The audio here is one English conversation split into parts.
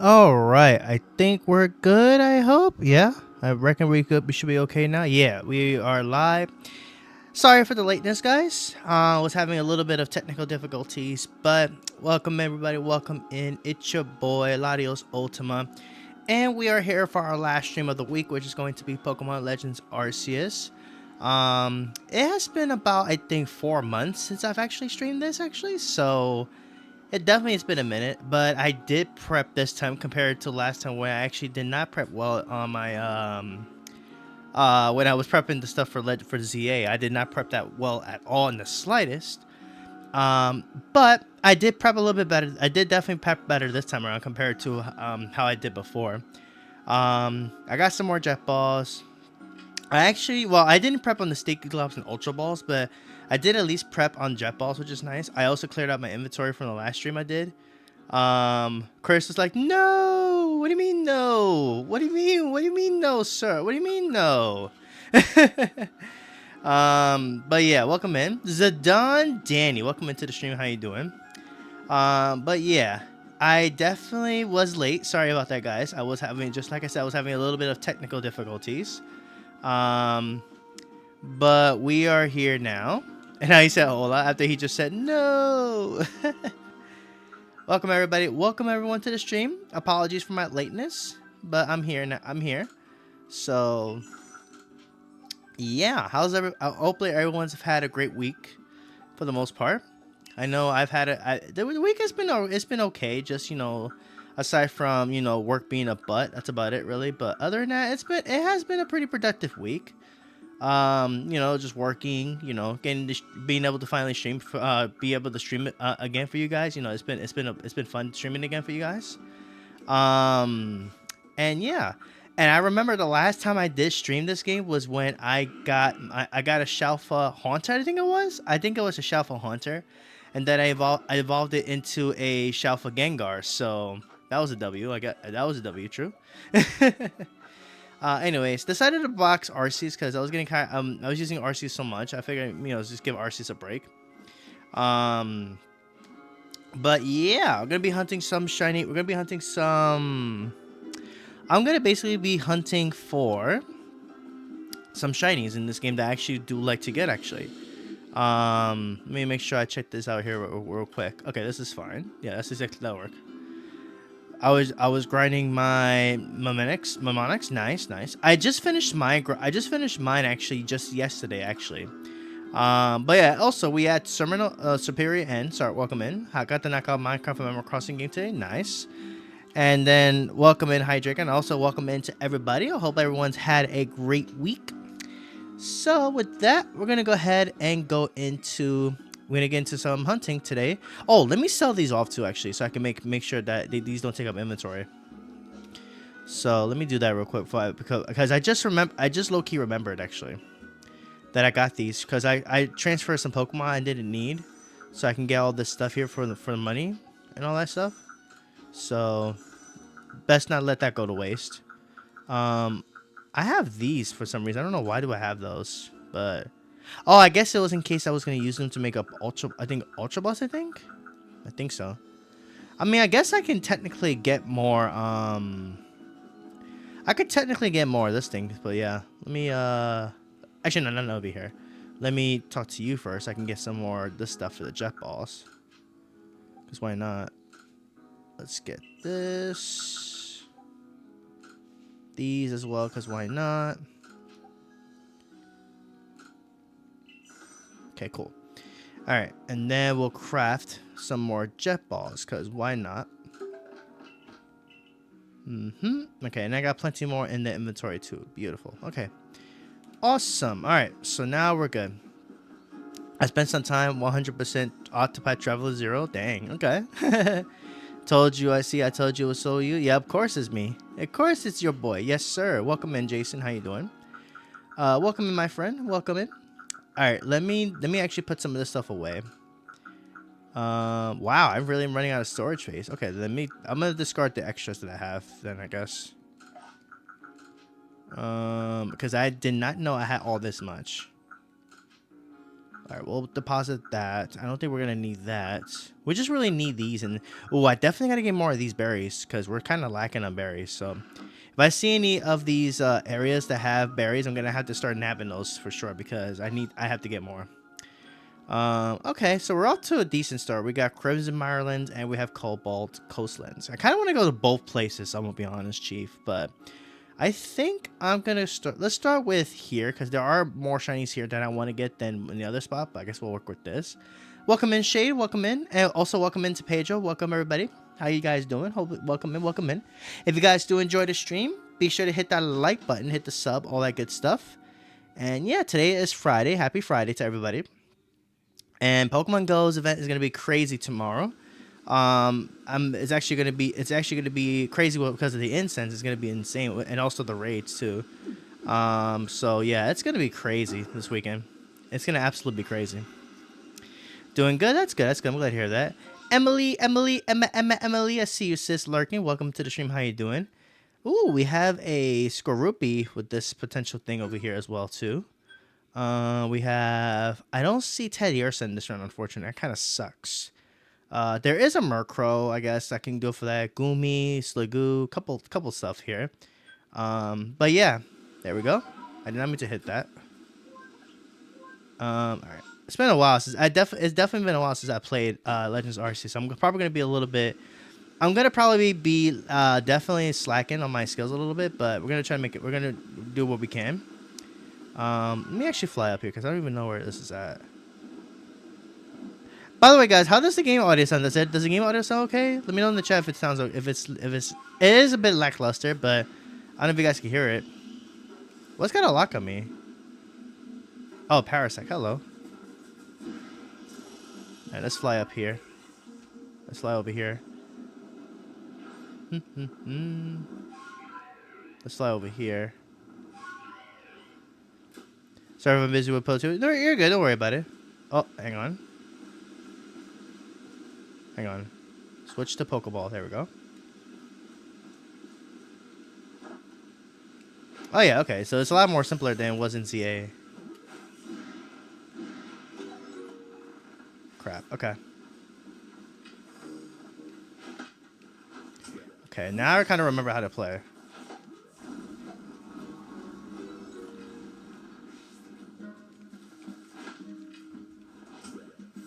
All right, I think we're good. I hope. Yeah, I reckon we could. We should be okay now. Yeah, we are live. Sorry for the lateness, guys. Was having a little bit of technical difficulties, but welcome everybody. Welcome in. It's your boy Latios Ultima, and we are here for our last stream of the week, which is going to be Pokemon Legends Arceus. It has been about I think 4 months since I've actually streamed this, so. It definitely has been a minute, but I did prep this time compared to last time where I actually did not prep well on my when I was prepping the stuff for ZA. I did not prep that well at all in the slightest. But I did prep a little bit better. I did definitely prep better this time around compared to how I did before. I got some more jet balls. I didn't prep on the sticky gloves and ultra balls, but I did at least prep on jet balls, which is nice. I also cleared out my inventory from the last stream I did. Chris was like, "No, what do you mean no? What do you mean? What do you mean no, sir? What do you mean no?" But yeah, welcome in, Zidane Danny. Welcome into the stream. How you doing? But yeah, I definitely was late. Sorry about that, guys. I was having, just like I said, I was having a little bit of technical difficulties. But we are here now. And I said hola after he just said no. Welcome everybody. Welcome everyone to the stream. Apologies for my lateness, but I'm here now. I'm here. So yeah, hopefully everyone's had a great week for the most part. I know I've had the week has been okay, just aside from work being a butt, that's about it really. But other than that, it has been a pretty productive week. Just working, being able to finally stream, be able to stream it again for you guys. It's been fun streaming again for you guys. And yeah, and I remember the last time I did stream this game was when I got a Shalfa Haunter. I think it was a Shalfa Haunter, and then I evolved it into a Shalfa Gengar. So that was a W. That was a W. True. Anyways, decided to box Arceus because I was getting I was using Arceus so much. I figured, just give Arceus a break. But yeah, we're gonna be hunting some shiny. We're gonna be hunting some. I'm gonna basically be hunting for some shinies in this game that I actually do like to get. Actually, let me make sure I check this out here real quick. Okay, this is fine. Yeah, that's exactly that work. I was grinding my Mamonix. Nice. I just finished mine actually just yesterday actually. But yeah, also we had Superior N. Sorry, welcome in. I got to knock out Minecraft and Animal Crossing game today. Nice. And then welcome in Hydrake, and also welcome in to everybody. I hope everyone's had a great week. So with that, we're gonna go ahead and go into. We're gonna get into some hunting today. Oh, let me sell these off too, actually, so I can make sure that these don't take up inventory. So let me do that real quick because I just low-key remembered actually that I got these because I transferred some Pokemon I didn't need, so I can get all this stuff here for the money and all that stuff. So best not let that go to waste. I have these for some reason. I don't know why do I have those, but. Oh, I guess it was in case I was going to use them to make up Ultra Bus, I think so. I mean, I guess I can technically get more, I could technically get more of this thing, but yeah. Let me, actually, no, it'll be here. Let me talk to you first. I can get some more of this stuff for the jet balls. Because why not? Let's get this. These as well, because why not? Okay, cool. All right, and then we'll craft some more jet balls, because why not? Okay, and I got plenty more in the inventory too. Beautiful. Okay. Awesome. All right, so now we're good. I spent some time 100% Octopath Traveler 0. Dang, okay. Told you, I told you it was so you. Yeah, of course it's me. Of course it's your boy. Yes, sir. Welcome in, Jason. How you doing? Welcome in, my friend. Welcome in. All right, let me actually put some of this stuff away. Wow, I really am running out of storage space. Okay, I'm gonna discard the extras that I have then, I guess. Because I did not know I had all this much. All right, we'll deposit that. I don't think we're gonna need that. We just really need these, and oh, I definitely gotta get more of these berries because we're kind of lacking on berries. So if I see any of these areas that have berries, I'm gonna have to start nabbing those for sure because I have to get more. Okay, so we're off to a decent start. We got Crimson Mireland and we have Cobalt Coastlands. I kind of want to go to both places, I'm gonna be honest, Chief, but I think I'm gonna start. Let's start with here because there are more shinies here that I want to get than in the other spot. But I guess we'll work with this. Welcome in, Shade. Welcome in, and also welcome in to Pedro. Welcome everybody. How you guys doing? Hope welcome in. Welcome in. If you guys do enjoy the stream, be sure to hit that like button, hit the sub, all that good stuff. And yeah, today is Friday. Happy Friday to everybody. And Pokemon Go's event is gonna be crazy tomorrow. It's actually gonna be crazy because of the incense. It's gonna be insane, and also the raids too. So yeah, it's gonna be crazy this weekend. It's gonna absolutely be crazy. Doing good. That's good. That's good. I'm glad to hear that. Emily, Emily. I see you, sis, lurking. Welcome to the stream. How you doing? Ooh, we have a Skorupi with this potential thing over here as well too. We have. I don't see Teddy Ursa in this round, unfortunately. That kind of sucks. There is a Murkrow, I guess I can go for that. Goomy, Sliggoo, couple stuff here. But yeah, there we go. I did not mean to hit that. All right. It's been a while since it's definitely been a while since I played Legends Arceus. So I'm probably gonna be a little bit. I'm gonna probably be definitely slacking on my skills a little bit, but we're gonna try to make it. We're gonna do what we can. Let me actually fly up here because I don't even know where this is at. By the way, guys, how does the game audio sound? Does the game audio sound okay? Let me know in the chat if it sounds it is a bit lackluster, but I don't know if you guys can hear it. What's got a lock on me? Oh, Parasect. Hello. All right, let's fly up here. Let's fly over here. Let's fly over here. Sorry if I'm busy with Poe2. No, you're good. Don't worry about it. Oh, hang on. Hang on. Switch to Pokeball. There we go. Oh, yeah. Okay. So it's a lot more simpler than it was in ZA. Crap. Okay. Okay. Now I kind of remember how to play.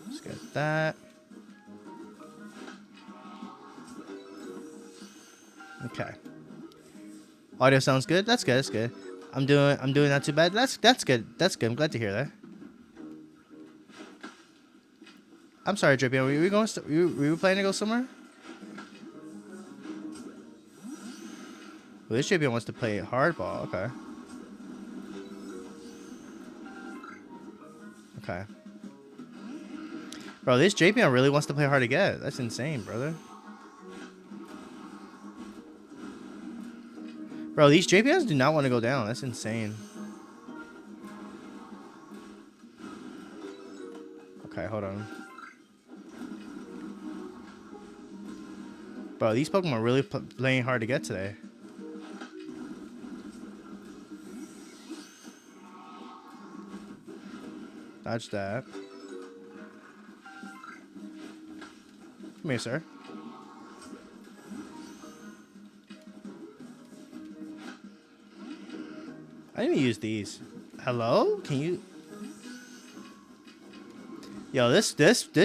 Let's get that. Okay. Audio sounds good. That's good. That's good. I'm doing not too bad. That's good. That's good. I'm glad to hear that. I'm sorry, Drippy. Were we going? Were you planning to go somewhere? Well, this Drippy wants to play hardball. Okay. Okay. Bro, this JP really wants to play hard to get. That's insane, brother. Bro, these JPS do not want to go down. That's insane. Okay, hold on. Bro, these Pokemon are really playing hard to get today. Dodge that. Come here, sir. I didn't even use these. Hello? Can you? Yo, this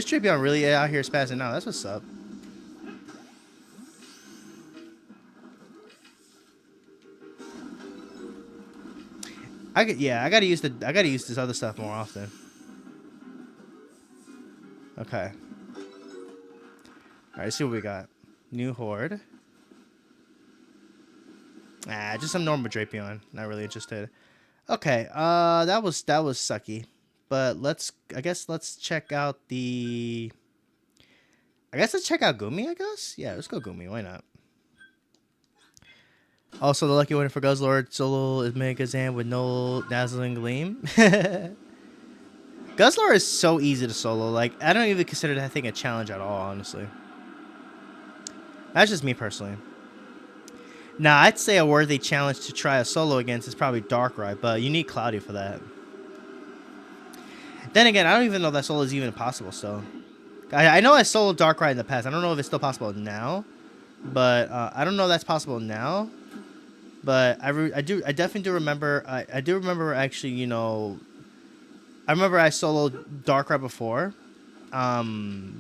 Tribune really out here spazzing out. That's what's up. I gotta use this other stuff more often. Okay. Alright, let's see what we got. New Horde. Ah, just some normal Drapion. Not really interested. Okay, that was sucky. But I guess let's check out the... let's check out Gumi, I guess? Yeah, let's go Gumi. Why not? Also, the lucky winner for Guzzlord solo is Megazan with no Dazzling Gleam. Guzzlord is so easy to solo. Like, I don't even consider that thing a challenge at all, honestly. That's just me personally. Now, I'd say a worthy challenge to try a solo against is probably Darkrai, but you need Cloudy for that. Then again, I don't even know that solo is even possible still. I know I soloed Darkrai in the past. I don't know if it's still possible now, but I don't know if that's possible now. But I definitely do remember. I do remember actually. You know, I remember I soloed Darkrai before,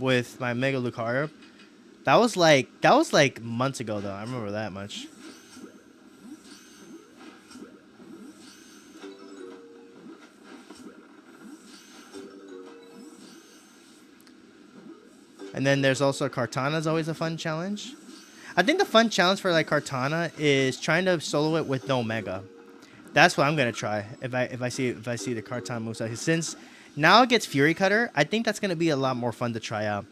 with my Mega Lucario. That was like months ago though. I remember that much. And then there's also Kartana is always a fun challenge. I think the fun challenge for like Kartana is trying to solo it with no Mega. That's what I'm gonna try if I see the Kartana moveset. Since now it gets Fury Cutter, I think that's gonna be a lot more fun to try out.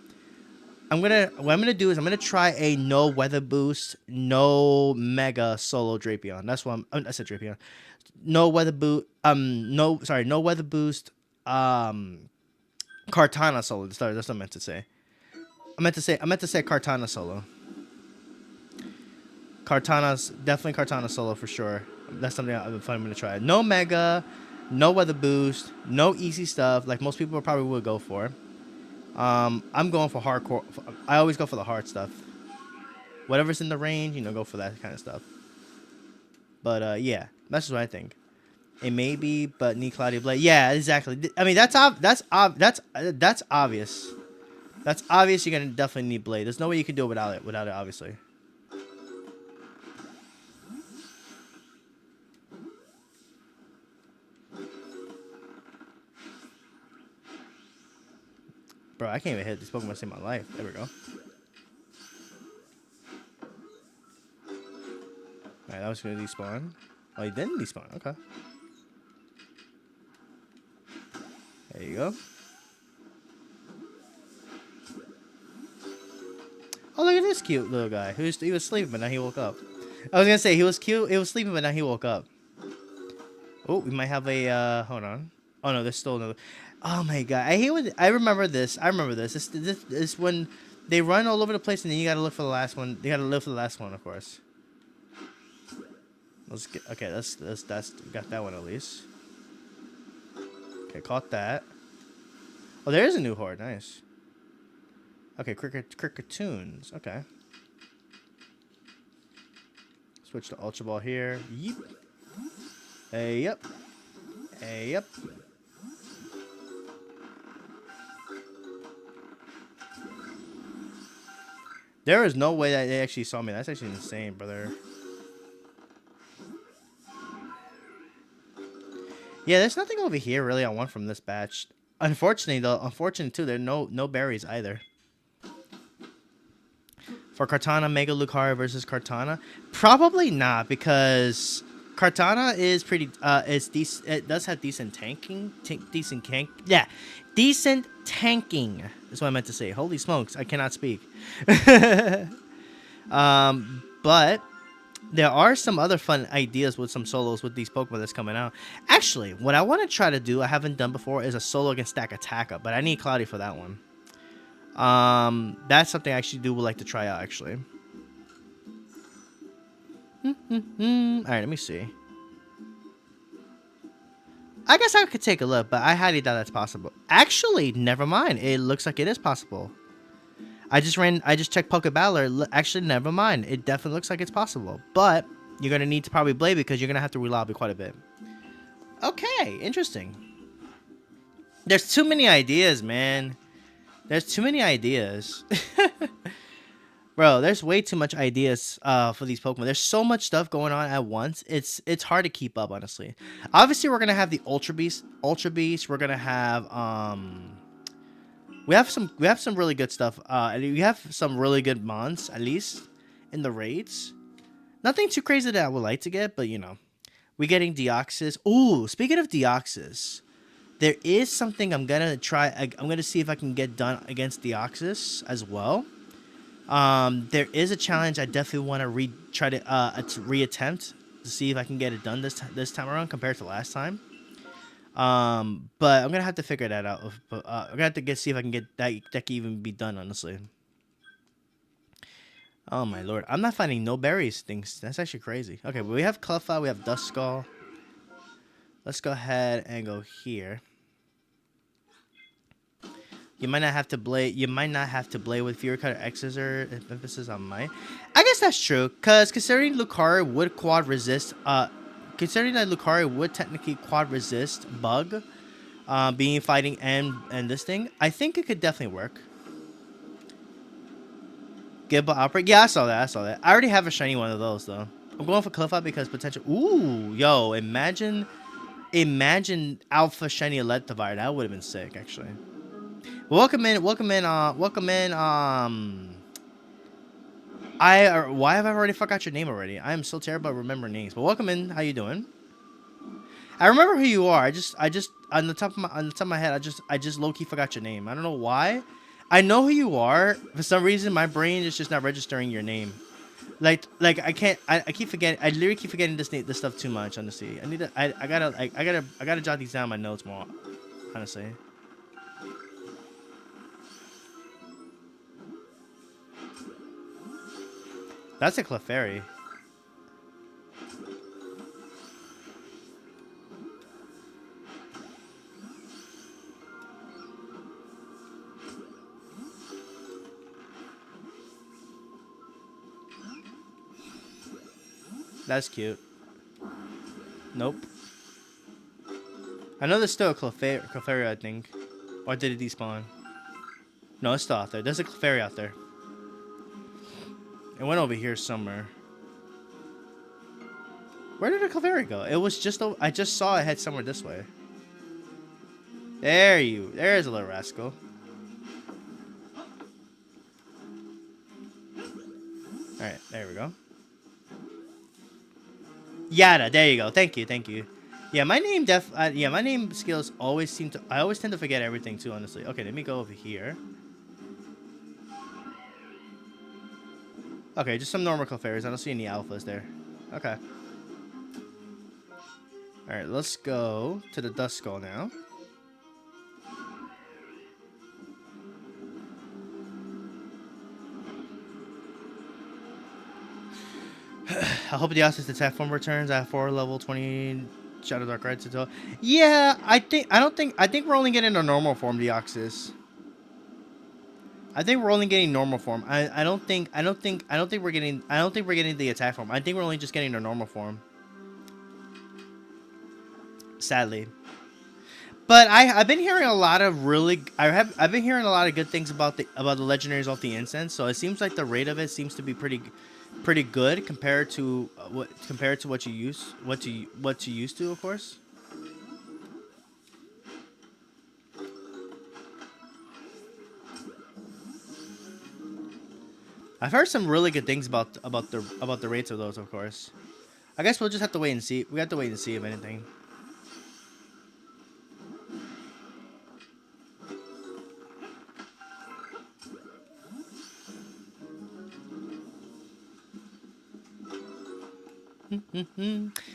What I'm gonna do is I'm gonna try a no weather boost, no Mega solo Drapion. That's what I said Drapion. No weather boost. No weather boost. Kartana solo. Sorry, that's what I meant to say. I meant to say Kartana solo. Kartana's definitely Kartana solo for sure. That's something I'm gonna try. No Mega, no weather boost, no easy stuff like most people probably would go for. I'm going for hardcore. I always go for the hard stuff. Whatever's in the range, you know, go for that kind of stuff. But yeah, that's just what I think. It may be, but need Cloudy Blade. Yeah, exactly. I mean, that's obvious. That's obvious. You're gonna definitely need Blade. There's no way you can do it without it. Obviously. Bro, I can't even hit this Pokemon to save my life. There we go. Alright, that was gonna despawn. Oh, he didn't despawn. Okay. There you go. Oh, look at this cute little guy. He was sleeping, but now he woke up. I was gonna say he was cute. He was sleeping, but now he woke up. Oh, we might have a hold on. Oh no, there's still another. Oh my god, I remember this. This when they run all over the place, and then you gotta look for the last one. You gotta look for the last one, of course. Let's get okay. That's we got that one at least. Okay, caught that. Oh, there is a new horde. Nice. Okay, Cricketoons. Okay. Switch to Ultra Ball here. Yeep. Hey, yep. Hey, yep. There is no way that they actually saw me. That's actually insane, brother. Yeah, there's nothing over here really I want from this batch. Unfortunately, too, there are no berries either. For Kartana, Mega Lucario versus Kartana, probably not because Kartana is pretty. It's decent. It does have decent tanking. Decent tanking. That's what I meant to say. Holy smokes, I cannot speak. But there are some other fun ideas with some solos with these Pokemon that's coming out. Actually, what I want to try to do, I haven't done before, is a solo against Stack Attack Up, but I need Cloudy for that one. That's something I actually would like to try out, actually. Alright, let me see. I guess I could take a look, but I highly doubt that's possible. Actually, never mind. It looks like it is possible. I just checked Pokebattler. Actually, never mind. It definitely looks like it's possible. But you're going to need to probably Blade because you're going to have to relobby quite a bit. Okay, interesting. There's too many ideas, man. There's too many ideas. Bro, there's way too much ideas for these Pokemon. There's so much stuff going on at once. It's hard to keep up, honestly. Obviously, we're gonna have the Ultra Beast. We're gonna have we have some really good stuff. We have some really good mons, at least in the raids. Nothing too crazy that I would like to get, but you know, we're getting Deoxys. Ooh, speaking of Deoxys, there is something I'm gonna try. I'm gonna see if I can get done against Deoxys as well. There is a challenge I definitely want to reattempt to see if I can get it done this time around compared to last time. But I'm gonna have to figure that out. I'm gonna have to see if I can get that can even be done, honestly. Oh my lord, I'm not finding no berries things. That's actually crazy. Okay, but we have Cleffa, we have Duskull. Let's go ahead and go here. You might not have to blade. You might not have to blade with fewer cutter X's or emphasis on might. I guess that's true, cause considering Lucario would quad resist. Considering that Lucario would technically quad resist bug, being fighting and this thing, I think it could definitely work. Gibba outbreak. Yeah, I saw that. I saw that. I already have a shiny one of those though. I'm going for Cliff Out because potential. Ooh, yo, imagine Alpha Shiny Electivire. That would have been sick, actually. Welcome in. Why have I already forgot your name already? I am so terrible at remembering names. But welcome in. How you doing? I remember who you are. I just on the top of my head, I just low key forgot your name. I don't know why. I know who you are. For some reason, my brain is just not registering your name. Like I can't. I keep forgetting. I literally keep forgetting this stuff too much. Honestly, I need to. I gotta jot these down in my notes more. Honestly. That's a Clefairy. That's cute. Nope. I know there's still a Clefairy, I think. Or did it despawn? No, it's still out there. There's a Clefairy out there. It went over here somewhere. Where did the Clefairy go? It was just... I just saw it head somewhere this way. There's a little rascal. Alright, there we go. Yada, there you go. Thank you. Yeah, my name my name skills always seem to... I always tend to forget everything too, honestly. Okay, let me go over here. Okay, just some normal Clefairies. I don't see any alphas there. Okay. Alright, let's go to the Duskull now. I hope the Arceus attack form returns at 4 level 20 Shadow Dark Rides until. Yeah, I think we're only getting a normal form, the Arceus. I think we're only getting normal form. I don't think we're getting the attack form. I think we're only just getting the normal form. Sadly. But I've been hearing a lot of I've been hearing a lot of good things about the legendaries off the incense. So it seems like the rate of it seems to be pretty good compared to what you used to, of course. I've heard some really good things about the rates of those, of course. I guess we'll just have to wait and see. We have to wait and see if anything.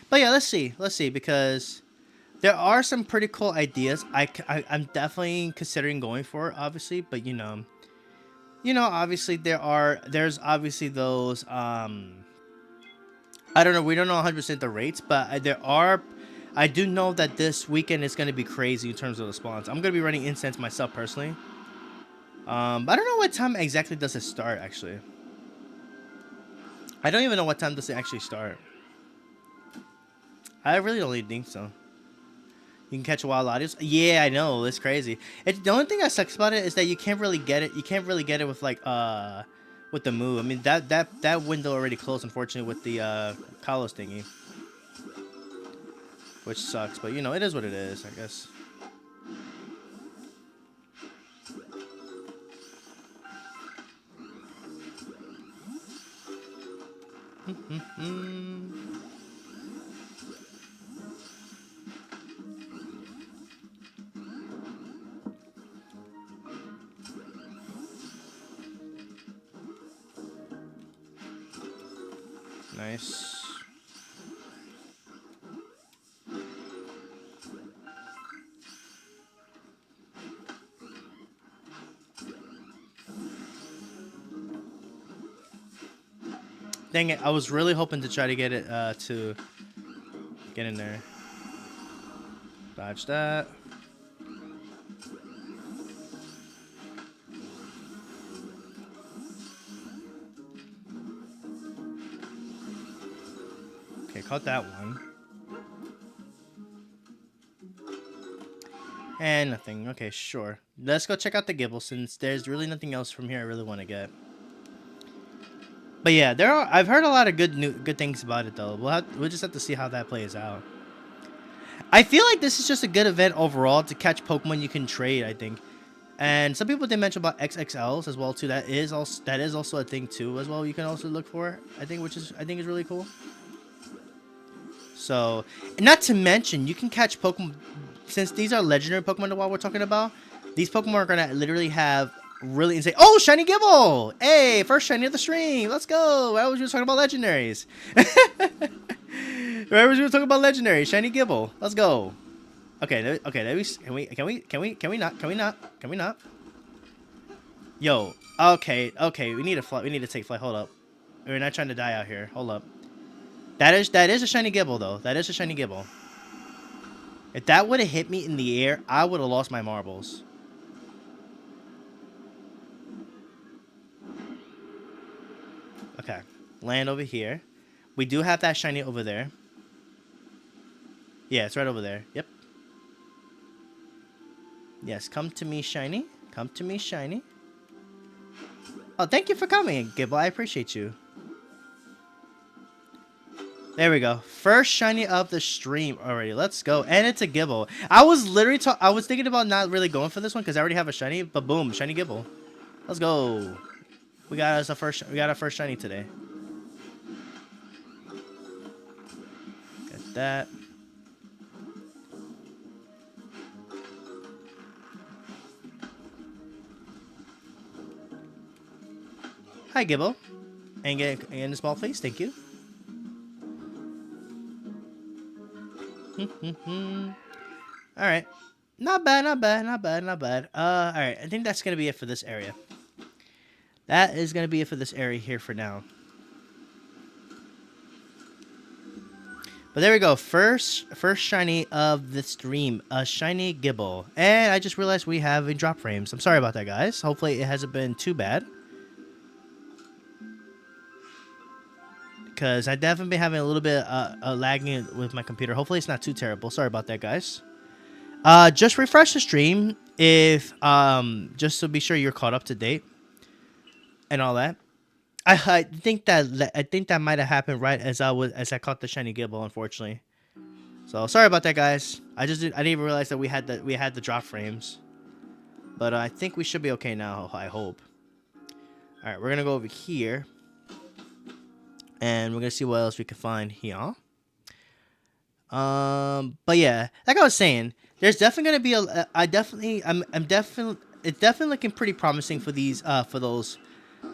But yeah, let's see, because there are some pretty cool ideas. I'm definitely considering going for it, obviously, but you know, obviously there's obviously those I don't know, we don't know 100% the rates, but I do know that this weekend is going to be crazy in terms of the spawns. I'm going to be running incense myself personally. But I don't know what time exactly does it start, actually. I don't even know what time does it actually start. I really don't even think so. You can catch wild audios. Yeah, I know. It's crazy. The only thing that sucks about it is that you can't really get it. You can't really get it with like with the move. I mean that window already closed, unfortunately, with the Kalos thingy, which sucks. But you know, it is what it is, I guess. Nice. Dang it, I was really hoping to try to get it to get in there. Dodge that. caught that one. And nothing. Okay, sure. Let's go check out the Gibble since there's really nothing else from here I really want to get. But yeah, I've heard a lot of good things about it though. We'll just have to see how that plays out. I feel like this is just a good event overall to catch Pokemon you can trade, I think. And some people did mention about XXLs as well too. That is also a thing too as well. You can also look for, I think is really cool. So, not to mention, you can catch Pokemon since these are legendary Pokemon while we're talking about. These Pokemon are gonna literally have really insane. Oh, shiny Gibble! Hey, first shiny of the stream. Let's go. I was just talking about legendaries. Where was we talking about legendaries? Shiny Gibble. Let's go. Okay. Can we not? Yo. Okay. We need to fly. We need to take flight. Hold up. We're not trying to die out here. Hold up. That is a shiny Gibble though. That is a shiny Gibble. If that would have hit me in the air, I would have lost my marbles. Okay. Land over here. We do have that shiny over there. Yeah, it's right over there. Yep. Yes, come to me, shiny. Come to me, shiny. Oh, thank you for coming, Gibble. I appreciate you. There we go. First shiny of the stream already. Let's go. And it's a Gibble. I was literally I was thinking about not really going for this one because I already have a shiny, but boom, shiny Gibble. Let's go. We got our first shiny today. Got that. Hi, Gibble. And get in the small please. Thank you. Alright. Not bad. Alright, I think that's gonna be it for this area. That is gonna be it for this area here for now. But there we go. First shiny of the stream. A shiny Gibble. And I just realized we have a drop frames. I'm sorry about that, guys. Hopefully it hasn't been too bad. Because I definitely been having a little bit lagging with my computer. Hopefully it's not too terrible. Sorry about that, guys. Just refresh the stream if just to be sure you're caught up to date and all that. I think that might have happened right as I caught the shiny Gibble, unfortunately. So sorry about that, guys. I didn't even realize that we had the drop frames. But I think we should be okay now. I hope. All right, we're gonna go over here. And we're gonna see what else we can find here. But yeah, like I was saying, there's definitely gonna be it's definitely looking pretty promising for these for those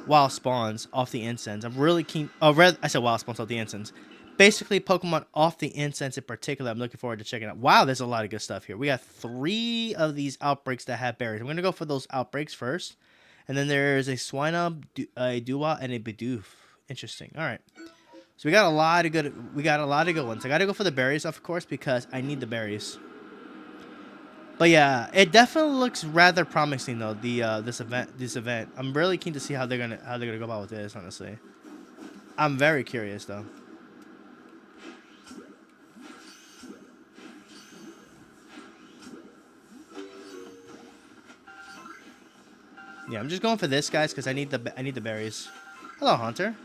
wild spawns off the incense. I'm really keen. Oh, I said wild spawns off the incense. Basically, Pokemon off the incense in particular. I'm looking forward to checking out. Wow, there's a lot of good stuff here. We got 3 of these outbreaks that have berries. I'm gonna go for those outbreaks first, and then there's a Swinub, a Dewott, and a Bidoof. Interesting. All right. So we got a lot of good ones. I got to go for the berries, of course, because I need the berries. But yeah, it definitely looks rather promising though. This event. I'm really keen to see how they're gonna go about with this. Honestly, I'm very curious though. Yeah, I'm just going for this, guys, because I need the berries. Hello, Hunter.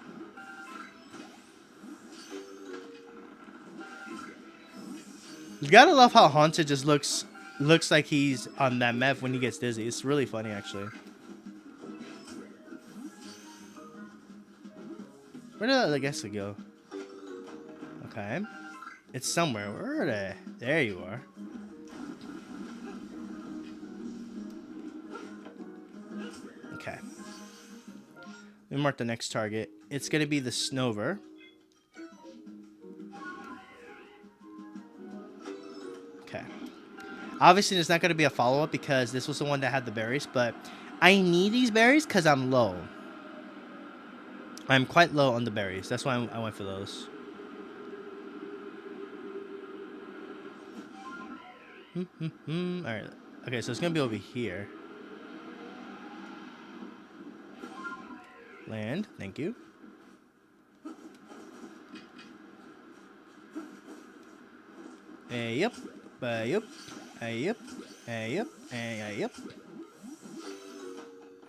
You gotta love how Haunter just looks like he's on that meth when he gets dizzy. It's really funny, actually. Where did I guess it go? Okay. It's somewhere. Where are they? There you are. Okay. Let me mark the next target. It's gonna be the Snover. Okay. Obviously, there's not going to be a follow-up because this was the one that had the berries, but I need these berries because I'm low. I'm quite low on the berries. That's why I went for those. Alright. Okay, so it's going to be over here. Land. Thank you. Yep. Yep. Yep. Yep. Yep.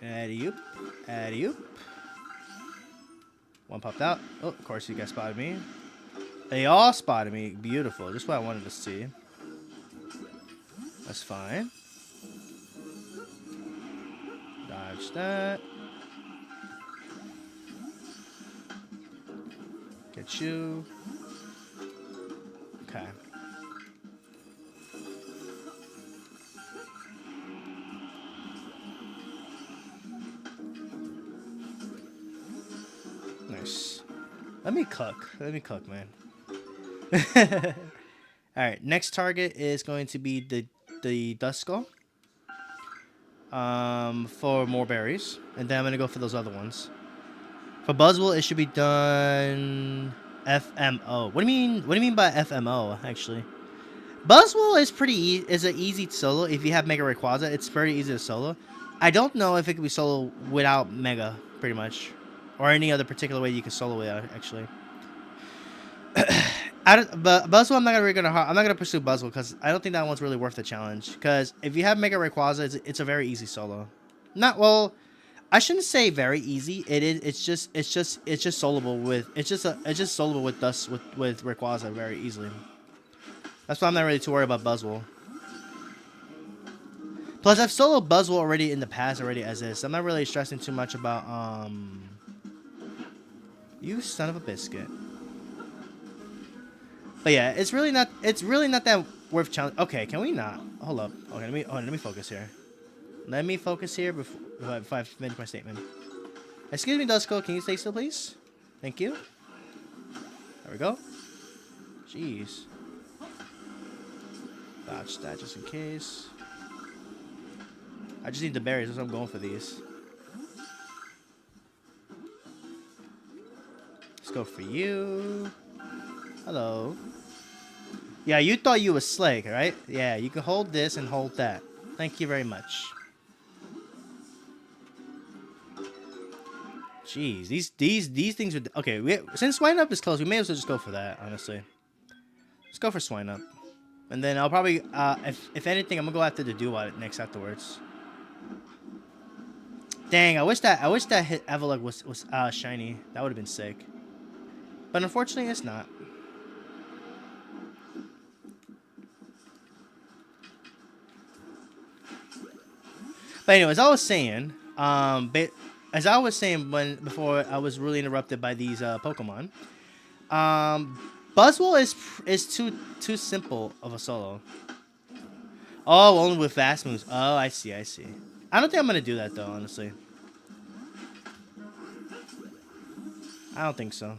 Yep. Yep. One popped out. Oh, of course you guys spotted me. They all spotted me. Beautiful. Just what I wanted to see. That's fine. Dodge that. Get you. Okay. Nice. Let me cook. Let me cook, man. Alright, next target is going to be the Dust Skull. For more berries. And then I'm gonna go for those other ones. For Buzzwole, it should be done FMO. What do you mean by FMO, actually? Buzzwole is an easy solo. If you have Mega Rayquaza, it's very easy to solo. I don't know if it could be solo without Mega, pretty much. Or any other particular way you can solo it, actually. But Buzzwole, I'm not gonna pursue Buzzwole because I don't think that one's really worth the challenge. Because if you have Mega Rayquaza, it's a very easy solo. Not well. I shouldn't say very easy. It is. It's just soloable with. It's just soloable with Dust with Rayquaza very easily. That's why I'm not really too worried about Buzzwole. Plus, I've soloed Buzzwole already in the past as is. So I'm not really stressing too much about You son of a biscuit. But yeah, it's really not that worth challenge. Okay, can we not? Hold up. Okay, let me focus here. Let me focus here before I finish my statement. Excuse me, Duskull. Can you stay still, please? Thank you. There we go. Jeez. Dodge that just in case. I just need the berries, so I'm going for these. Let's go for you. Hello. Yeah, you thought you was slick, right? Yeah, you can hold this and hold that. Thank you very much. Jeez, these things are okay. Since Swine Up is close, we may as well just go for that. Honestly, let's go for Swine Up, and then I'll probably if anything, I'm gonna go after the Duat next afterwards. Dang, I wish that hit Evelug was shiny. That would have been sick, but unfortunately, it's not. But anyways, I was saying, as I was saying before I was really interrupted by these Pokemon, Buzzwole is too simple of a solo. Oh, only with fast moves. Oh, I see. I don't think I'm gonna do that though, honestly. I don't think so.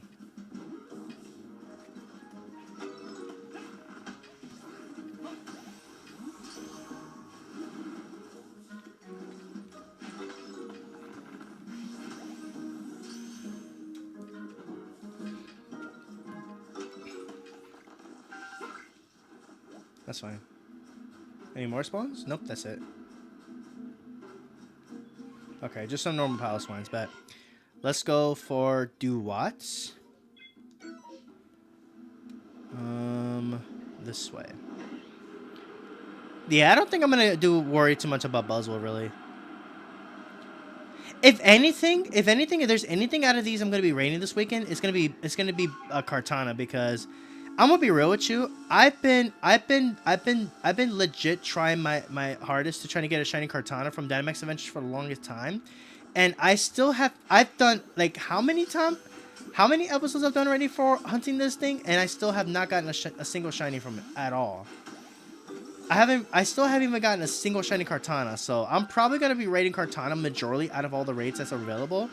That's fine. Any more spawns? Nope, that's it. Okay, just some normal pile spawns, but let's go for Duwats. This way. Yeah, I don't think I'm gonna worry too much about Buzzwole, really. If anything, if there's anything out of these I'm gonna be rating this weekend, it's gonna be a Kartana, because I'm gonna be real with you. I've been legit trying my hardest to try to get a shiny Kartana from Dynamax Adventures for the longest time, and I've done like how many episodes I've done already for hunting this thing, and I still have not gotten a single shiny from it at all. I still haven't even gotten a single shiny Kartana, so I'm probably gonna be rating Kartana majorly out of all the raids that's available.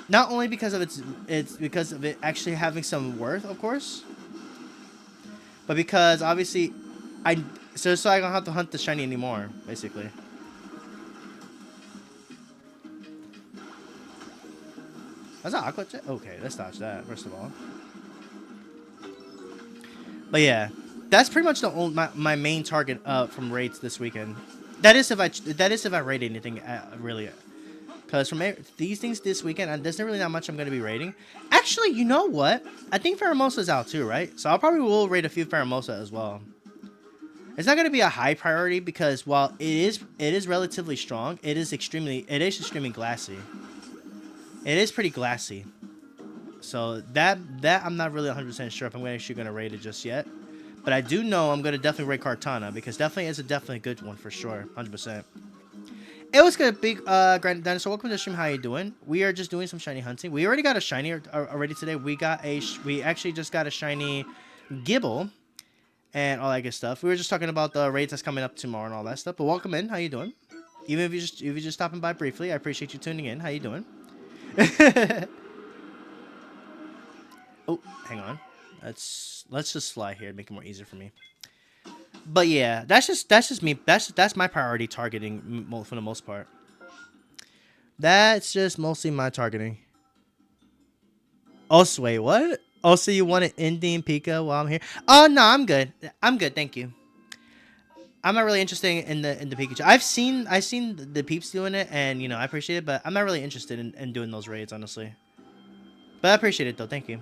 Not only because of it's because of it actually having some worth, of course, but because obviously so I don't have to hunt the shiny anymore, basically. That's an Aqua Jet? Okay, let's dodge that first of all. But yeah, that's pretty much my main target from raids this weekend. That is if I raid anything really. Because from these things this weekend, there's really not much I'm going to be raiding. Actually, you know what? I think Pheromosa's out too, right? So I'll probably will raid a few Pheromosa as well. It's not gonna be a high priority because while it is relatively strong, it is extremely glassy. It is pretty glassy. So that I'm not really 100% sure if I'm actually gonna rate it just yet. But I do know I'm gonna definitely rate Cartana because definitely is a definitely good one for sure, 100%. It was good, big Grand Dinosaur. Welcome to the stream. How you doing? We are just doing some shiny hunting. We already got a shiny already today. We actually just got a shiny Gibble and all that good stuff. We were just talking about the raids that's coming up tomorrow and all that stuff. But welcome in. How you doing? Even if you're just stopping by briefly, I appreciate you tuning in. How you doing? Oh, hang on. Let's just slide here, make it more easier for me. But yeah, that's just me. That's my priority targeting for the most part. That's just mostly my targeting. Oh, wait, what? Oh, so you want an Indian Pika while I'm here? Oh no, I'm good. I'm good, thank you. I'm not really interested in the Pikachu. I've seen the peeps doing it, and you know I appreciate it, but I'm not really interested in doing those raids honestly. But I appreciate it though. Thank you.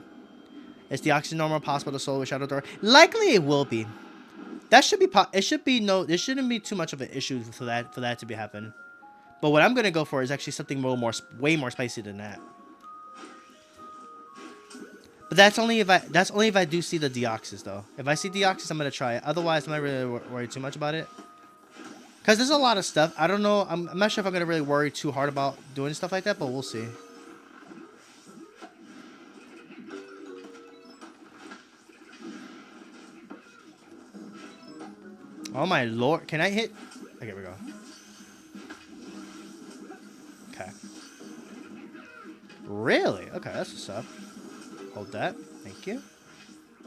Is the oxygen normal possible to solo with Shadow Door? Likely it will be. That should be it should be no. There shouldn't be too much of an issue for that to be happen. But what I'm gonna go for is actually something way more spicy than that. But that's only if I do see the Deoxys though. If I see Deoxys, I'm gonna try it. Otherwise, I'm not really worried too much about it. Cause there's a lot of stuff. I don't know. I'm not sure if I'm gonna really worry too hard about doing stuff like that, but we'll see. Oh my lord! Can I hit? Okay, here we go. Okay. Really? Okay, that's what's up. Hold that. Thank you.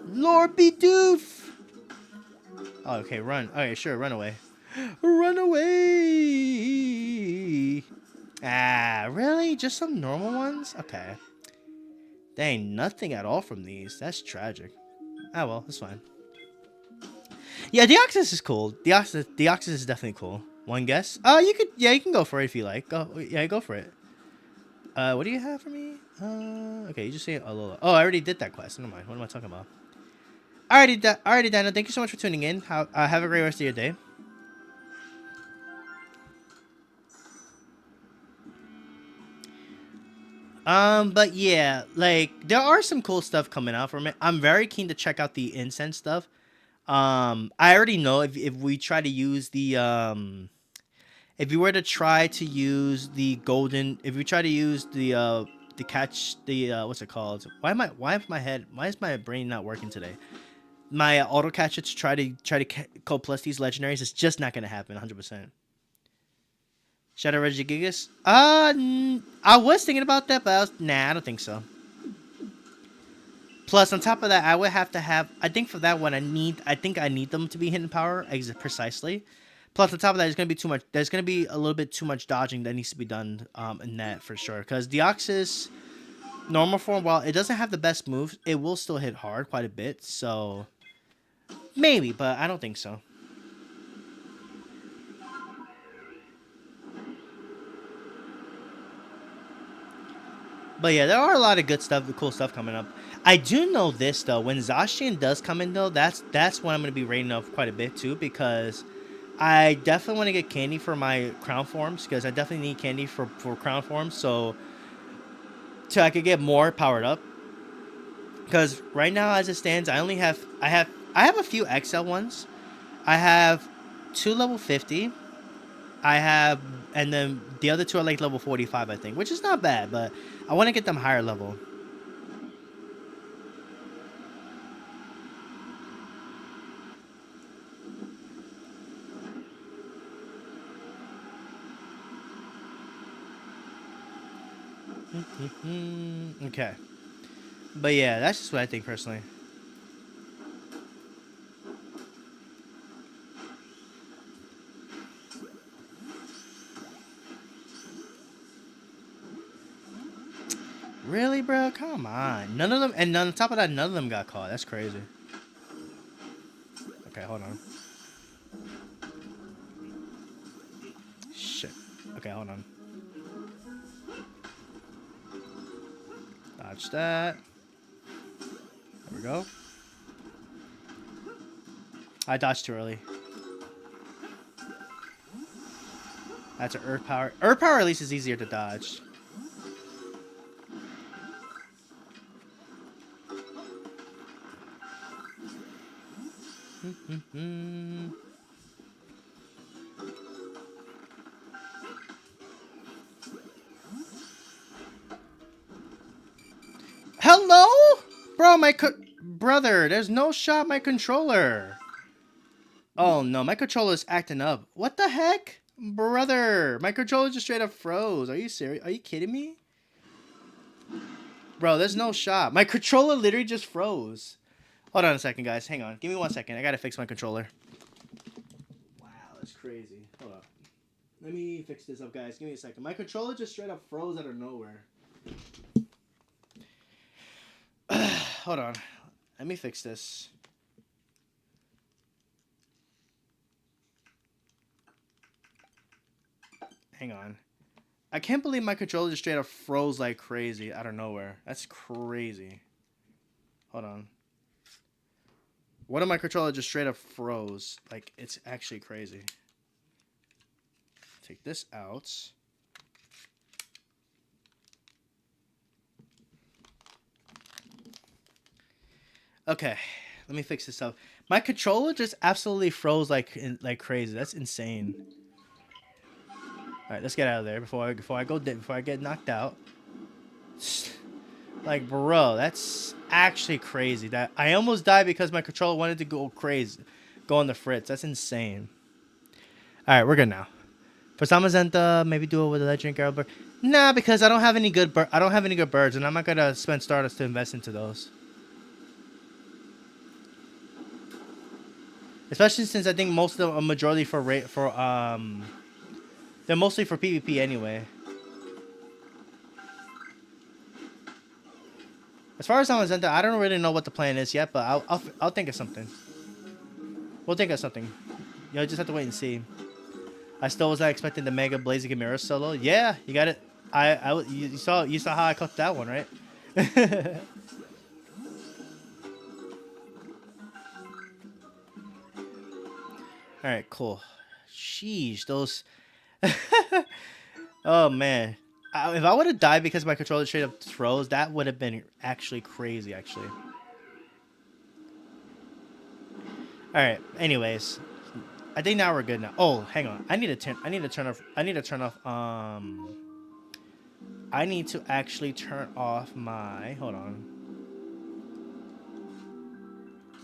Lord be doof! Oh, okay, run. Okay, sure, run away. Run away! Ah, really? Just some normal ones? Okay. Dang, nothing at all from these. That's tragic. Ah, well, that's fine. Yeah, Deoxys is cool. Deoxys is definitely cool. One guess? Oh, you can go for it if you like. Go for it. What do you have for me? Okay, you just say Alola. Oh, I already did that quest. Never mind. What am I talking about? Alrighty, Daniel. Thank you so much for tuning in. Have a great rest of your day. But yeah, like there are some cool stuff coming out from it. I'm very keen to check out the incense stuff. I already know if we try to use the if you were to try to use the golden, if we try to use the catch the what's it called? Why is my brain not working today? My auto catcher to try to co plus these legendaries is just not gonna happen 100%. Shadow Regigigas? I was thinking about that, but I don't think so. Plus, on top of that, I would have to have. I think for that one, I think I need them to be hidden power precisely. Plus, on top of that, there's gonna be too much. There's gonna be a little bit too much dodging that needs to be done in that for sure. Because Deoxys normal form, while it doesn't have the best moves, it will still hit hard quite a bit. So maybe, but I don't think so. But yeah, there are a lot of good stuff, cool stuff coming up. I do know this though. When Zacian does come in though, that's when I'm gonna be rating up quite a bit too, because I definitely want to get candy for my crown forms, because I definitely need candy for crown forms, so I could get more powered up. Because right now, as it stands, I have a few XL ones. I have 2 level 50. And then the other 2 are like level 45, I think, which is not bad, but I want to get them higher level. Okay. But yeah, that's just what I think personally. Really, bro? Come on. None of them, and on top of that, none of them got caught. That's crazy. Okay, hold on. Shit. Okay, hold on. Dodge that. There we go. I dodged too early. That's an Earth Power. Earth Power at least is easier to dodge. Hello? Bro, brother, there's no shot my controller. Oh no, my controller's acting up. What the heck? Brother, my controller just straight up froze. Are you serious? Are you kidding me? Bro, there's no shot. My controller literally just froze. Hold on a second, guys. Hang on. Give me 1 second. I gotta fix my controller. Wow, that's crazy. Hold up. Let me fix this up, guys. Give me a second. My controller just straight up froze out of nowhere. Hold on. Let me fix this. Hang on. I can't believe my controller just straight up froze like crazy out of nowhere. That's crazy. Hold on. One of my controller just straight up froze. Like, it's actually crazy. Take this out. Okay, let me fix this up. My controller just absolutely froze like crazy. That's insane. All right, let's get out of there before I get knocked out. Like, bro, that's actually crazy. That I almost died because my controller wanted to go crazy, go on the fritz. That's insane. All right, we're good now. For Samazenta, maybe do it with a legendary Garrel bird. Nah, because I don't have any good birds, and I'm not gonna spend Stardust to invest into those. Especially since I think most of them are majority they're mostly for PvP anyway. As far as Amazenta, I don't really know what the plan is yet, but I'll think of something. We'll think of something. You'll just have to wait and see. I still was not expecting the Mega Blazing Chimera solo. Yeah, you got it. You saw how I cut that one, right? All right, cool. Sheesh, those. Oh man, if I would have died because my controller straight up froze, that would have been actually crazy. Actually. All right. Anyways, I think now we're good now. Oh, hang on. I need to turn off. I need to actually turn off my. Hold on.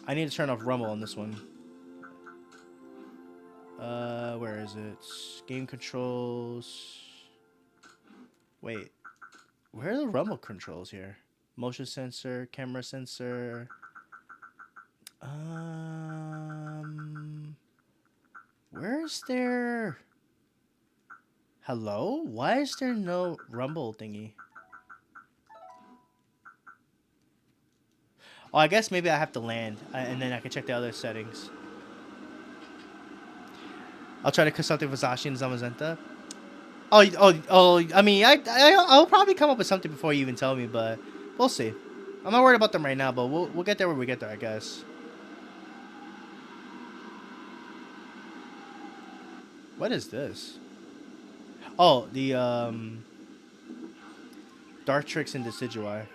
I need to turn off Rumble on this one. Where is it? Game controls. Wait. Where are the Rumble controls here? Motion sensor, camera sensor. Where's there? Hello? Why is there no Rumble thingy? Oh, I guess maybe I have to land, and then I can check the other settings. I'll try to cut something for Zashi and Zamazenta. Oh! I mean, I'll probably come up with something before you even tell me, but we'll see. I'm not worried about them right now, but we'll get there when we get there, I guess. What is this? Oh, the Dark Tricks and Decidueye.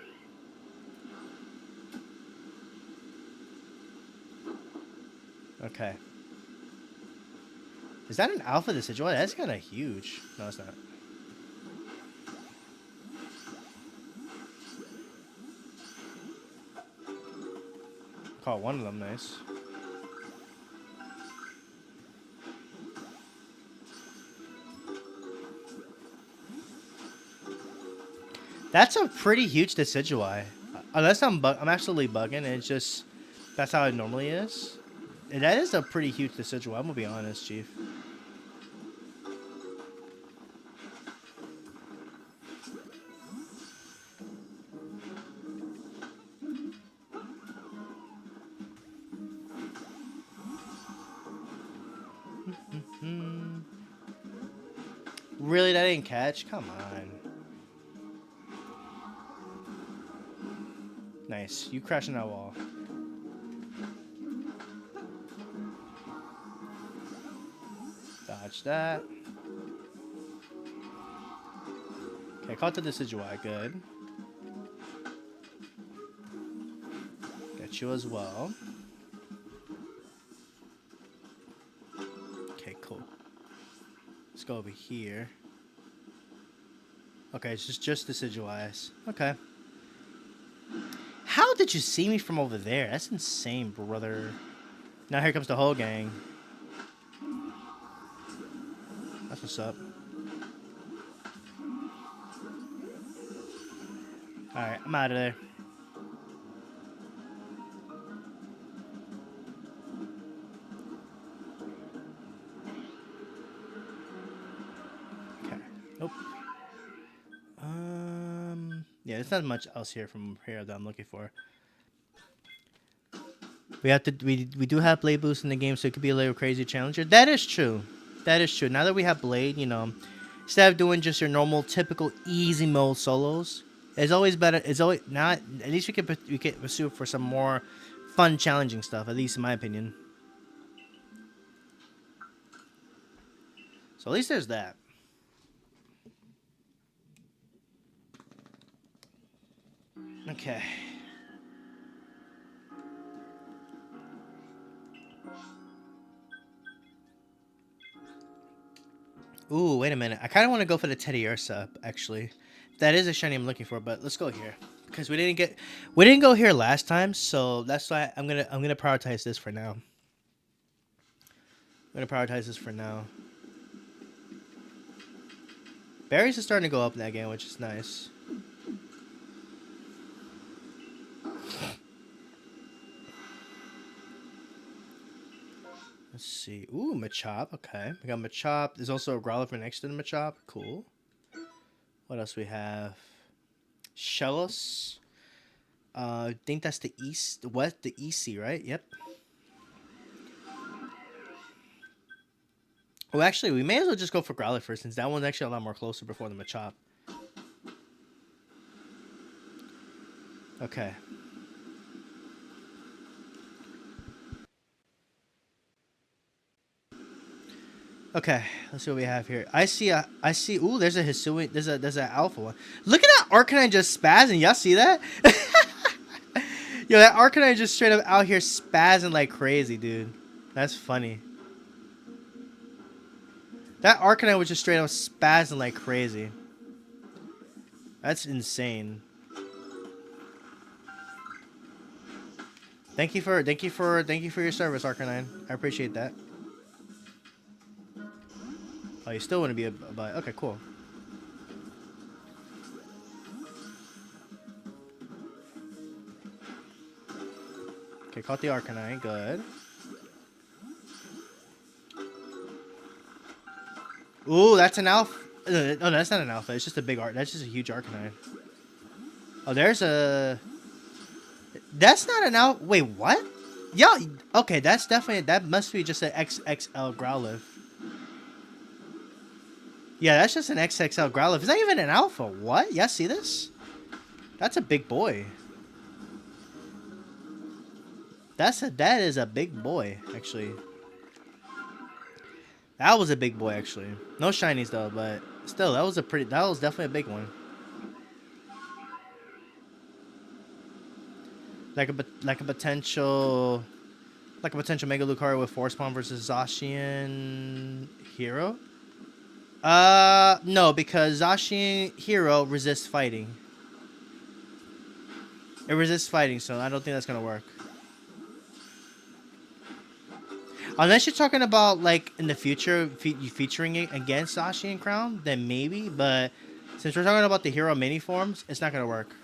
Okay. Is that an alpha Decidueye? That's kind of huge. No, it's not. Caught one of them. Nice. That's a pretty huge Decidueye. Unless I'm absolutely bugging. It's just that's how it normally is. And that is a pretty huge Decidueye. I'm gonna be honest, Chief. Really, that didn't catch? Come on. Nice. You crashing that wall. Dodge that. Okay, caught the Decidueye. Good. Got you as well. Okay, cool. Let's go over here. Okay, it's just Decidueyes. Okay. How did you see me from over there? That's insane, brother. Now here comes the whole gang. That's what's up. Alright, I'm out of there. Okay. Nope. Yeah, there's not much else here from here that I'm looking for. We do have Blade Boost in the game, so it could be a little crazy challenger. That is true. That is true. Now that we have Blade, you know, instead of doing just your normal, typical easy mode solos, it's always better. It's always not. At least we can pursue for some more fun, challenging stuff. At least in my opinion. So at least there's that. Okay. Ooh, wait a minute. I kind of want to go for the Teddy Ursa, actually. That is a shiny I'm looking for, but let's go here because we didn't go here last time, so that's why I'm gonna prioritize this for now. I'm gonna prioritize this for now. Berries are starting to go up in that game, which is nice. Let's see. Ooh, Machop. Okay. We got Machop. There's also a Growlithe next to the Machop. Cool. What else we have? Shellos. I think that's the east, west, the EC, right? Yep. Well, actually, we may as well just go for Growlithe first, since that one's actually a lot more closer before the Machop. Okay. Okay, let's see what we have here. I see. Ooh, there's a Hisuian. There's an alpha one. Look at that Arcanine just spazzing. Y'all see that? Yo, that Arcanine just straight up out here spazzing like crazy, dude. That's funny. That Arcanine was just straight up spazzing like crazy. That's insane. Thank you for your service, Arcanine. I appreciate that. Oh, you still want to be a buy? Okay, cool. Okay, caught the Arcanine. Good. Ooh, that's an alpha. Oh, no, that's not an alpha. It's just a big art. That's just a huge Arcanine. Oh, there's a. That's not an alpha. Wait, what? Yeah. Okay, that's definitely. That must be just an XXL Growlithe. Yeah, that's just an XXL Growlithe. It's not even an alpha. What? Yeah, see this? That's a big boy. That is a big boy, actually. That was a big boy, actually. No shinies though, but still, that was definitely a big one. Like a potential Mega Lucario with Force Palm versus Zacian Hero. No, because Zacian Hero resists fighting. It resists fighting, so I don't think that's gonna work. Unless you're talking about, like, in the future, featuring it against Zacian Crown, then maybe. But since we're talking about the Hero mini forms, it's not gonna work.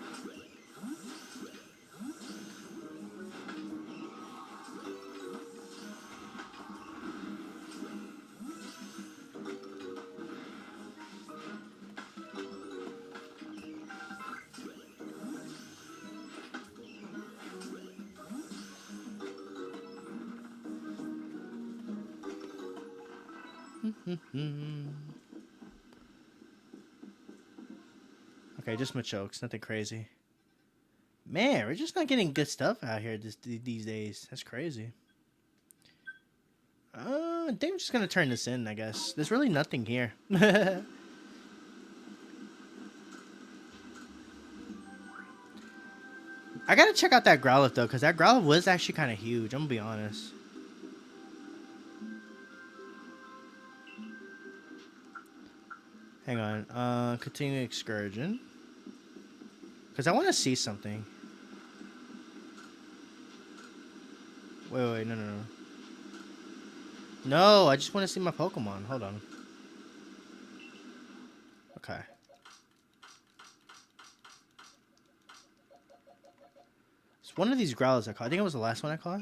Okay, just Machokes, nothing crazy. Man, we're just not getting good stuff out here these days. That's crazy. I think I'm just gonna turn this in, I guess. There's really nothing here. I gotta check out that Growlithe though, because that Growlithe was actually kind of huge. I'm gonna be honest. Hang on. Continue excursion. Because I want to see something. Wait, no. No, I just want to see my Pokemon. Hold on. Okay. It's one of these Growlers I caught. I think it was the last one I caught.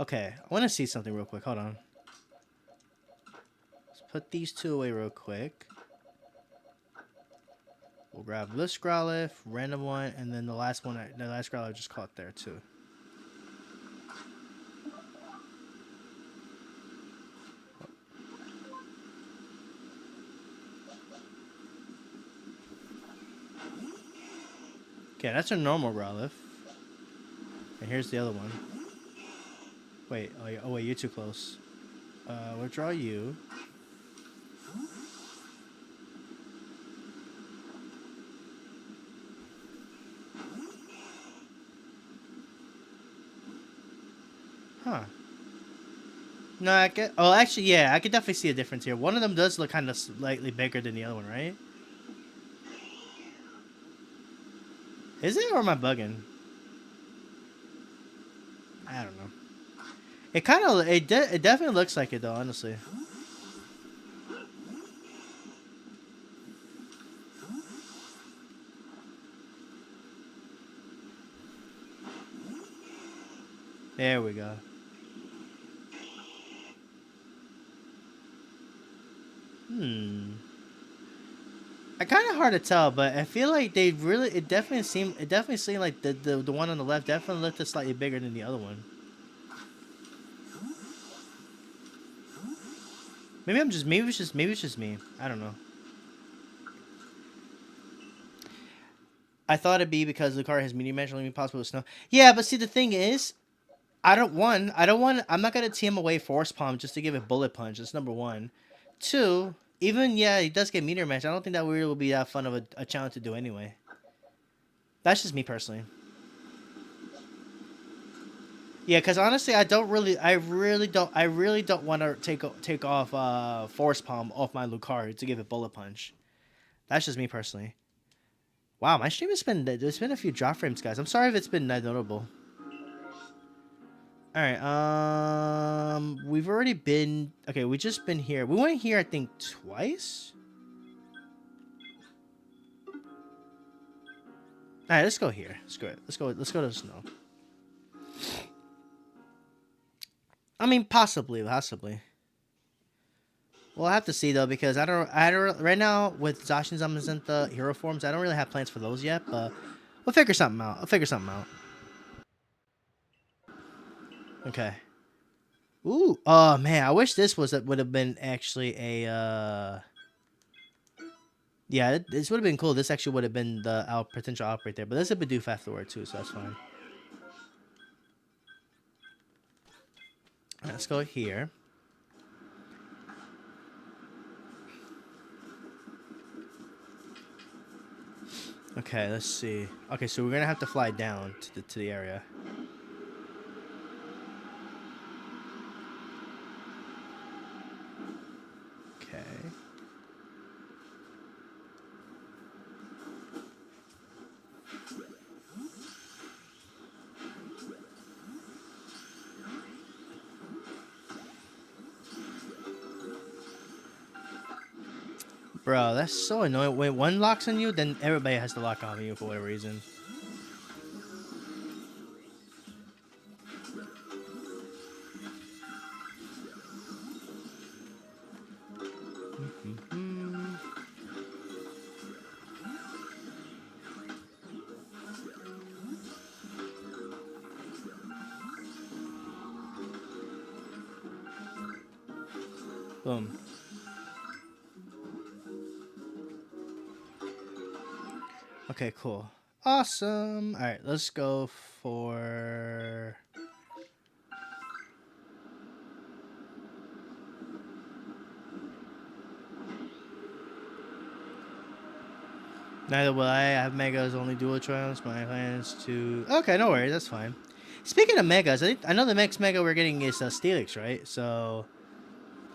Okay, I want to see something real quick. Hold on. Let's put these two away real quick. We'll grab this Growlithe, random one, and then the last one, the last Growlithe I just caught there too. Okay, that's a normal Growlithe. And here's the other one. Wait, oh wait, you're too close. We'll draw you. Huh. No, I get. Oh, actually, yeah, I could definitely see a difference here. One of them does look kind of slightly bigger than the other one, right? Is it, or am I bugging? I don't know. It kind of, it definitely looks like it though, honestly. There we go. I kind of hard to tell, but I feel like they really, it definitely seemed like the one on the left definitely looked slightly bigger than the other one. Maybe it's just me. I don't know. I thought it'd be because the car has medium match, only possible with snow. Yeah, but see, the thing is, I'm not gonna team away Force Palm just to give it Bullet Punch. That's number one. Two, even yeah, he does get meteor match. I don't think that really will be that fun of a challenge to do anyway. That's just me personally. Yeah, because honestly, I really don't want to take off Force Palm off my Lucario to give it Bullet Punch. That's just me personally. Wow, my stream there's been a few drop frames, guys. I'm sorry if it's been that notable. All right, we've already been okay. We just been here. We went here, I think, twice. All right, let's go here. Let's go to the snow. I mean, possibly. We'll have to see though, because I don't right now with Zacian Zamazenta hero forms. I don't really have plans for those yet, but we'll figure something out. Okay. Ooh, oh man, I wish this would have been actually a. Yeah, this would have been cool. This actually would have been the potential outbreak there, but there's a Bidoof afterward too, so that's fine. All right, let's go here. Okay, let's see. Okay, so we're gonna have to fly down to the area. Okay. Bro, that's so annoying. When one locks on you, then everybody has to lock on you for whatever reason. Boom. Okay, cool. Awesome. All right, let's go for Neither will I. I have megas, only dual triumphs. My plan is to. Okay, no worries. That's fine. Speaking of megas, I know the next mega we're getting is Steelix, right? So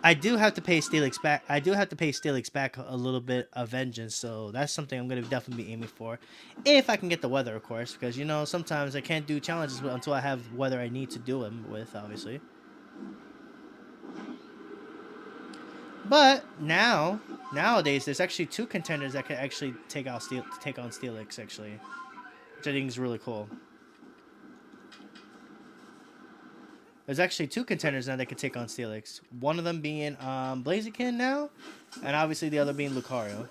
I do have to pay Steelix back. I do have to pay Steelix back a little bit of vengeance. So that's something I'm gonna definitely be aiming for, if I can get the weather, of course. Because you know sometimes I can't do challenges until I have weather I need to do them with, obviously. But nowadays, there's actually 2 contenders that can actually take on Steelix, actually, which I think is really cool. There's actually 2 contenders now that can take on Steelix. One of them being Blaziken now, and obviously the other being Lucario.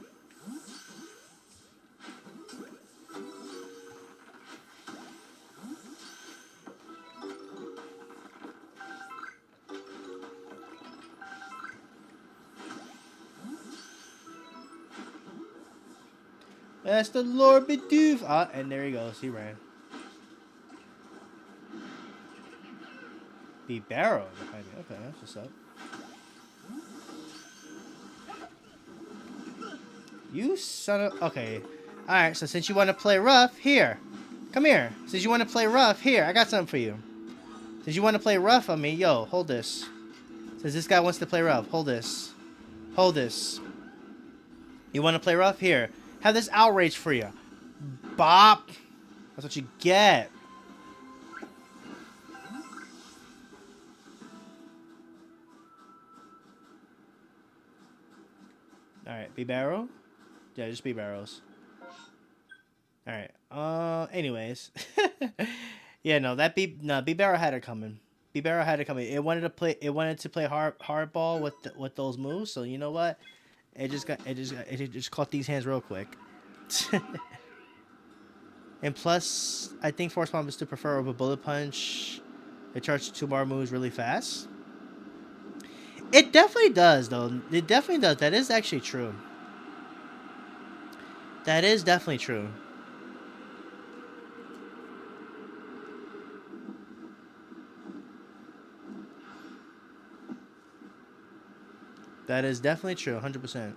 That's the Lord Bidoof. Ah, and there he goes. He ran. Be Barrow behind me. Okay, that's what's up. You son of... Okay. Alright, so since you want to play rough, here. Come here. Since you want to play rough, here. I got something for you. Since you want to play rough on me, yo, hold this. Since this guy wants to play rough, hold this. Hold this. You want to play rough? Here. Have this outrage for you. Bop. That's what you get. Alright, be Barrow? Yeah, just be Barrows. Alright. Anyways. Yeah, no, B Barrow had it coming. B Barrow had it coming. It wanted to play hardball with those moves, so you know what? It just caught these hands real quick. And plus, I think Force Bomb is to prefer over Bullet Punch. It charges 2 bar moves really fast. It definitely does, though. It definitely does. That is actually true. That is definitely true. That is definitely true, 100%.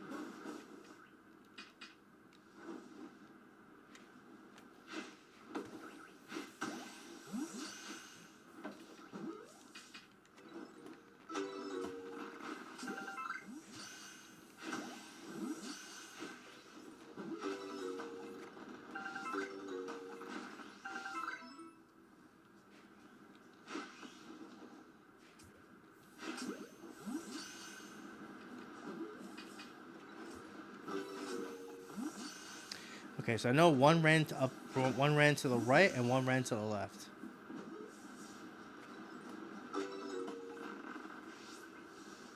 Okay, so I know one ran to the right, and one ran to the left.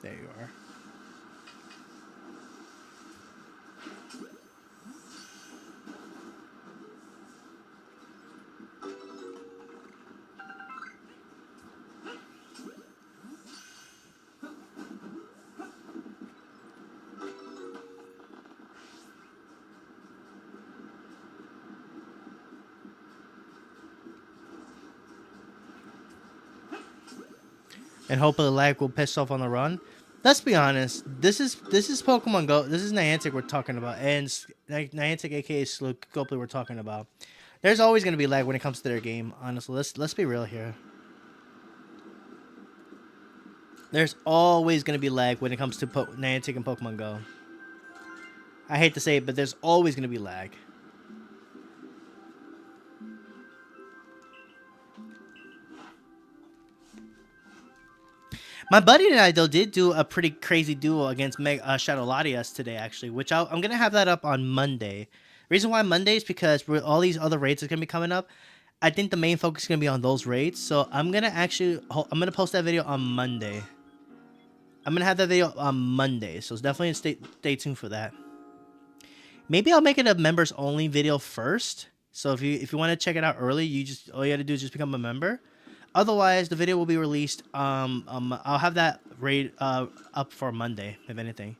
There you are. And hopefully lag will piss off on the run. Let's be honest. This is Pokemon Go. This is Niantic we're talking about, and Niantic, aka Scopely, we're talking about. There's always gonna be lag when it comes to their game. Honestly, let's be real here. There's always gonna be lag when it comes to Niantic and Pokemon Go. I hate to say it, but there's always gonna be lag. My buddy and I, though, did do a pretty crazy duel against Shadow Latias today, actually, which I'm going to have that up on Monday. Reason why Monday is because all these other raids are going to be coming up. I think the main focus is going to be on those raids, so I'm going to post that video on Monday. I'm going to have that video on Monday, so definitely stay tuned for that. Maybe I'll make it a members-only video first, so if you want to check it out early, all you got to do is just become a member. Otherwise, the video will be released. I'll have that raid up for Monday, if anything,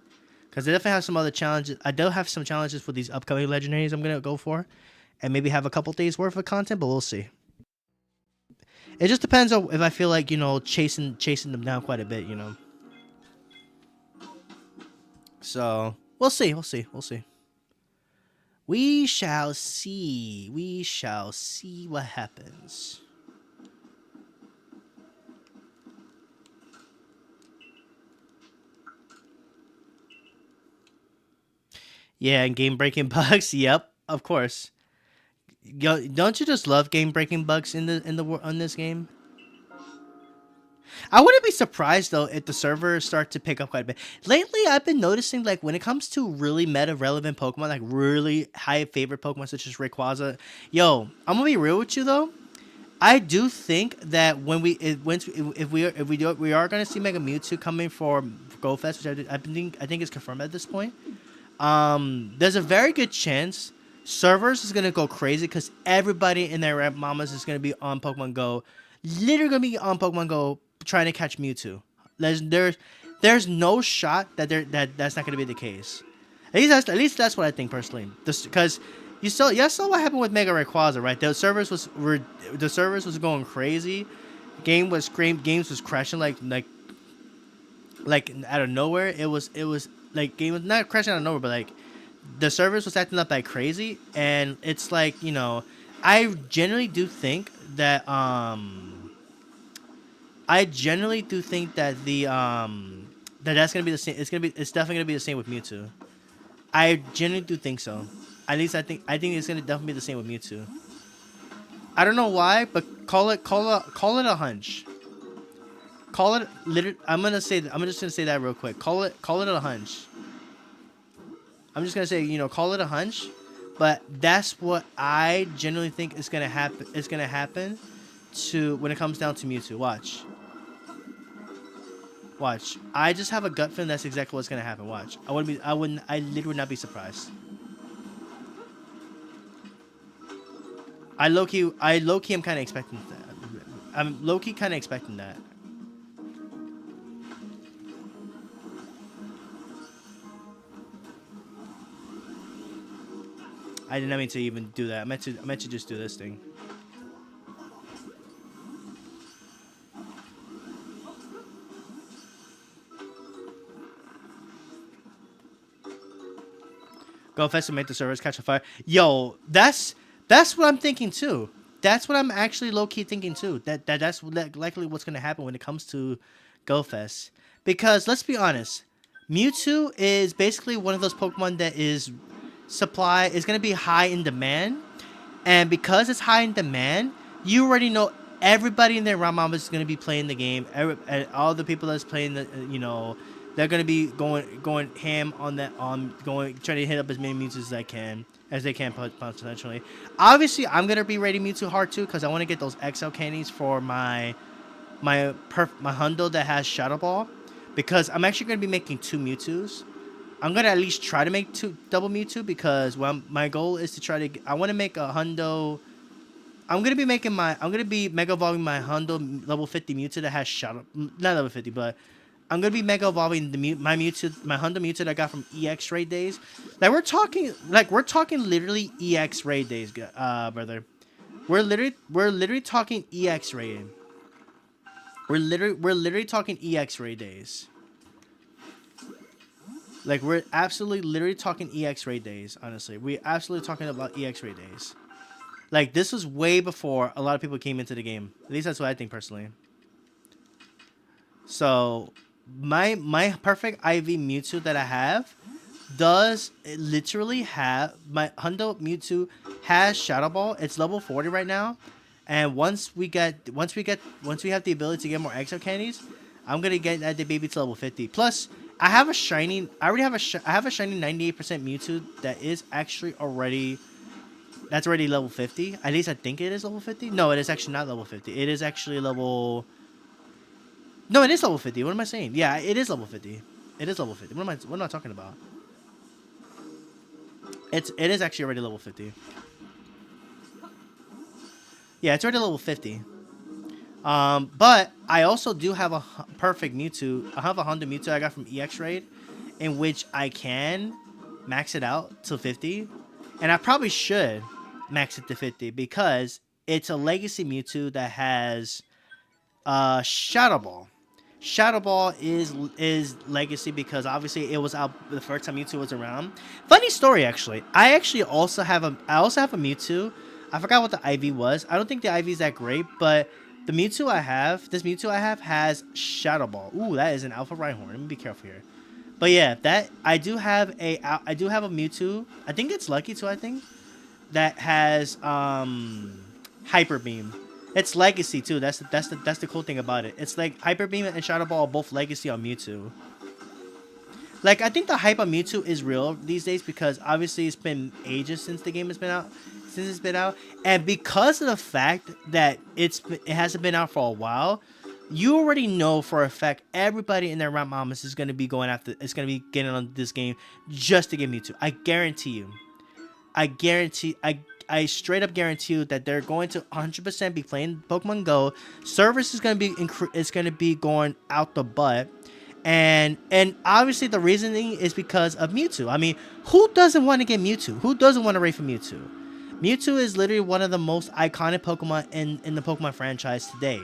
because I definitely have some other challenges. I do have some challenges for these upcoming legendaries I'm gonna go for, and maybe have a couple days worth of content, but we'll see. It just depends on if I feel like chasing them down quite a bit, So we'll see. We shall see. We shall see what happens. Yeah, and game breaking bugs. Yep, of course. Yo, don't you just love game breaking bugs on this game? I wouldn't be surprised though if the servers start to pick up quite a bit. Lately, I've been noticing like when it comes to really meta relevant Pokemon, like really high favorite Pokemon such as Rayquaza. Yo, I'm gonna be real with you though. I do think that when we we are gonna see Mega Mewtwo coming for Go Fest, which I think is confirmed at this point. There's a very good chance servers is gonna go crazy because everybody in their rap mamas is gonna be on Pokemon Go, literally gonna be on Pokemon Go trying to catch Mewtwo. There's no shot that that's not gonna be the case. At least that's what I think personally. Because you saw what happened with Mega Rayquaza, right? The servers was going crazy. Games was crashing like out of nowhere. It was like game was not crashing out of nowhere, but like the servers was acting up like crazy, and it's like I generally do think that that's gonna be the same. It's definitely gonna be the same with Mewtwo. I genuinely do think so. At least I think it's gonna definitely be the same with Mewtwo. I don't know why, but call it a hunch. Call it literally. I'm just gonna say that real quick. Call it a hunch. I'm just gonna say call it a hunch, but that's what I genuinely think is gonna happen. Is gonna happen to when it comes down to Mewtwo. Watch. Watch. I just have a gut feeling that's exactly what's gonna happen. Watch. I literally would not be surprised. I low key am kind of expecting that. I'm low key kind of expecting that. I did not mean to even do that. I meant to just do this thing. Go fast and make the servers catch a fire. Yo, that's what I'm thinking too. That's what I'm actually low key thinking too. That's likely what's gonna happen when it comes to Go Fest. Because let's be honest, Mewtwo is basically one of those Pokemon that is gonna be high in demand, and because it's high in demand, you already know everybody in their Ramama is gonna be playing the game. All the people that's playing they're gonna be going ham on that trying to hit up as many Mewtwo's as they can potentially. Obviously, I'm gonna be rating Mewtwo hard too because I want to get those XL candies for my Hundo that has Shadow Ball, because I'm actually gonna be making 2 Mewtwo's. I'm gonna at least try to make 2 double Mewtwo because my goal is to try to. I want to make a Hundo. I'm gonna be Mega Evolving my Hundo level 50 Mewtwo that has Shadow. Not level 50, but I'm gonna be Mega Evolving my Hundo Mewtwo that I got from EX raid days. We're talking literally EX raid days, brother. We're literally talking EX raid. We're literally talking EX raid days. Like we're absolutely literally talking EX raid days. Honestly, we're absolutely talking about EX raid days. Like this was way before a lot of people came into the game. At least that's what I think personally. So my perfect IV Mewtwo that I have does literally have my Hundo Mewtwo has Shadow Ball. It's level 40 right now, and once we have the ability to get more exo candies, I'm gonna get that baby to level 50. Plus, I have a shiny. I have a shiny 98% Mewtwo that is actually already. That's already level 50. At least I think it is level 50. No, it is actually not level 50. It is actually level. No, it is level 50. What am I saying? Yeah, it is level 50. It is level 50. What am I talking about? It is actually already level 50. Yeah, it's already level 50. But I also do have a perfect Mewtwo. I have a Honda Mewtwo I got from EX Raid, in which I can max it out to 50. And I probably should max it to 50 because it's a legacy Mewtwo that has Shadow Ball. Shadow Ball is legacy because obviously it was out the first time Mewtwo was around. Funny story actually. I also have a Mewtwo. I forgot what the IV was. I don't think the IV is that great, but this Mewtwo I have has Shadow Ball. Ooh, that is an Alpha Rhyhorn. Let me be careful here. But yeah, that I do have a Mewtwo. I think it's lucky too, I think, that has Hyper Beam. It's legacy too. That's the cool thing about it. It's like Hyper Beam and Shadow Ball are both legacy on Mewtwo. Like, I think the hype on Mewtwo is real these days because obviously it's been ages since the game has been out, and because of the fact that it hasn't been out for a while, you already know for a fact everybody in their right mamas is gonna be getting on this game just to get Mewtwo. I guarantee you. I straight up guarantee you that they're going to 100% be playing Pokemon Go. Service is gonna be going out the butt. And obviously the reasoning is because of Mewtwo. I mean, who doesn't want to get Mewtwo? Who doesn't want to raid for Mewtwo? Mewtwo is literally one of the most iconic Pokemon in the Pokemon franchise today.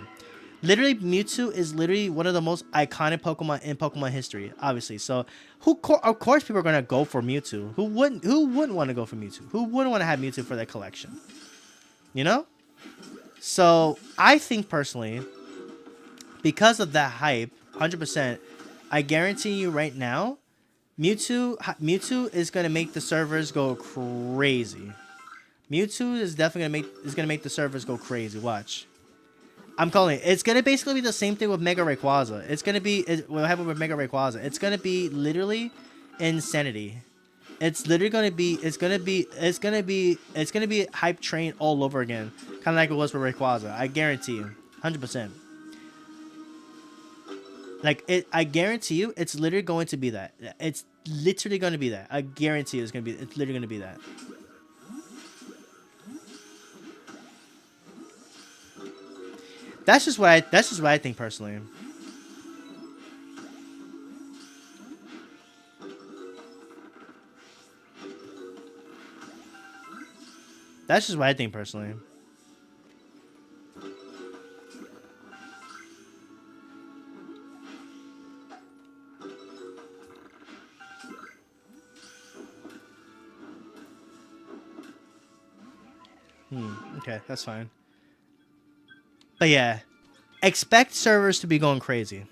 Literally, Mewtwo is literally one of the most iconic Pokemon in Pokemon history, obviously. So, of course people are gonna go for Mewtwo. Who wouldn't want to go for Mewtwo? Who wouldn't want to have Mewtwo for their collection? You know? So, I think personally, because of that hype, 100%, I guarantee you right now, Mewtwo is gonna make the servers go crazy. Mewtwo is definitely gonna make the servers go crazy. Watch. I'm calling it. It's gonna basically be the same thing with Mega Rayquaza. What happened with Mega Rayquaza. It's gonna be literally insanity. It's literally gonna be hype train all over again, kind of like it was for Rayquaza. I guarantee you, 100%. I guarantee you, it's literally going to be that. It's literally going to be that. I guarantee you, it's literally going to be that. That's just what I think personally. That's just what I think personally. Okay, that's fine. But yeah, expect servers to be going crazy.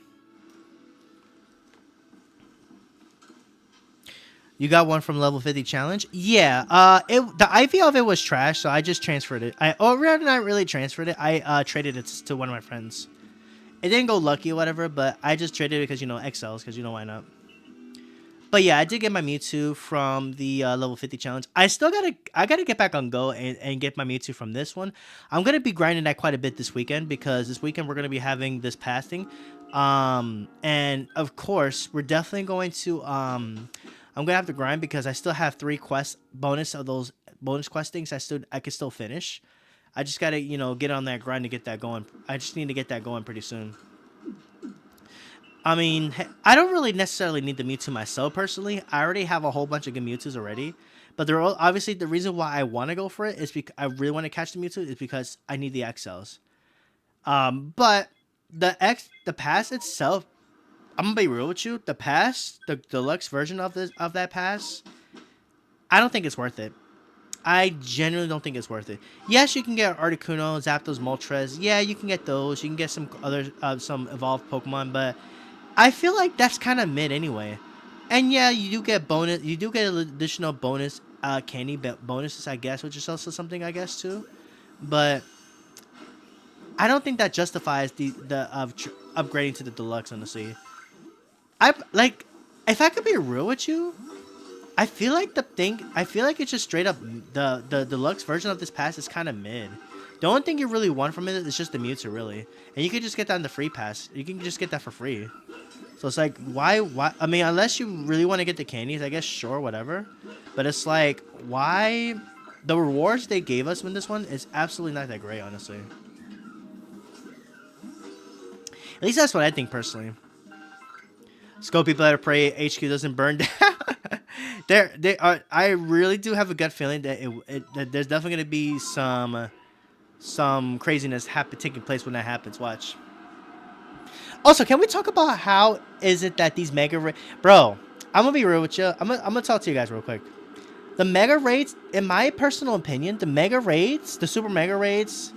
You got one from level 50 challenge? Yeah. The IV of it was trash, so I just transferred it. Rather not really transferred it. I traded it to one of my friends. It didn't go lucky or whatever, but I just traded it because XLs, because why not? But yeah, I did get my Mewtwo from the level 50 challenge. I gotta get back on Go and get my Mewtwo from this one. I'm gonna be grinding that quite a bit this weekend because this weekend we're gonna be having this passing. And of course we're definitely going to I'm gonna have to grind because I still have 3 quests bonus of those bonus quest things I could still finish. I just gotta get on that grind to get that going. I just need to get that going pretty soon. I mean, I don't really necessarily need the Mewtwo myself personally. I already have a whole bunch of good Mewtwo's already. But obviously the reason why I want to go for it is because I really want to catch the Mewtwo is because I need the XLs. But the pass itself, I'm gonna be real with you. The pass, the deluxe version of that pass, I don't think it's worth it. I genuinely don't think it's worth it. Yes, you can get Articuno, Zapdos, Moltres. Yeah, you can get those. You can get some other some evolved Pokemon, but I feel like that's kind of mid anyway. And yeah, you do get additional bonus candy bonuses, I guess, which is also something I guess too. But I don't think that justifies the upgrading to the deluxe. Honestly, if I could be real with you, I feel like it's just straight up the deluxe version of this pass is kind of mid. The only thing you really want from it is just the Mewtwo, really, and you can just get that in the free pass. You can just get that for free. So it's like, why? I mean, unless you really want to get the candies, I guess, sure, whatever. But it's like, why? The rewards they gave us in this one is absolutely not that great, honestly. At least that's what I think personally. Scope people that pray HQ doesn't burn down. They are. I really do have a gut feeling that that there's definitely gonna be some craziness taking place when that happens. Watch. Also, can we talk about how is it that these bro, I'm gonna be real with you. I'm gonna talk to you guys real quick. The mega raids, in my personal opinion, the mega raids, the super mega raids,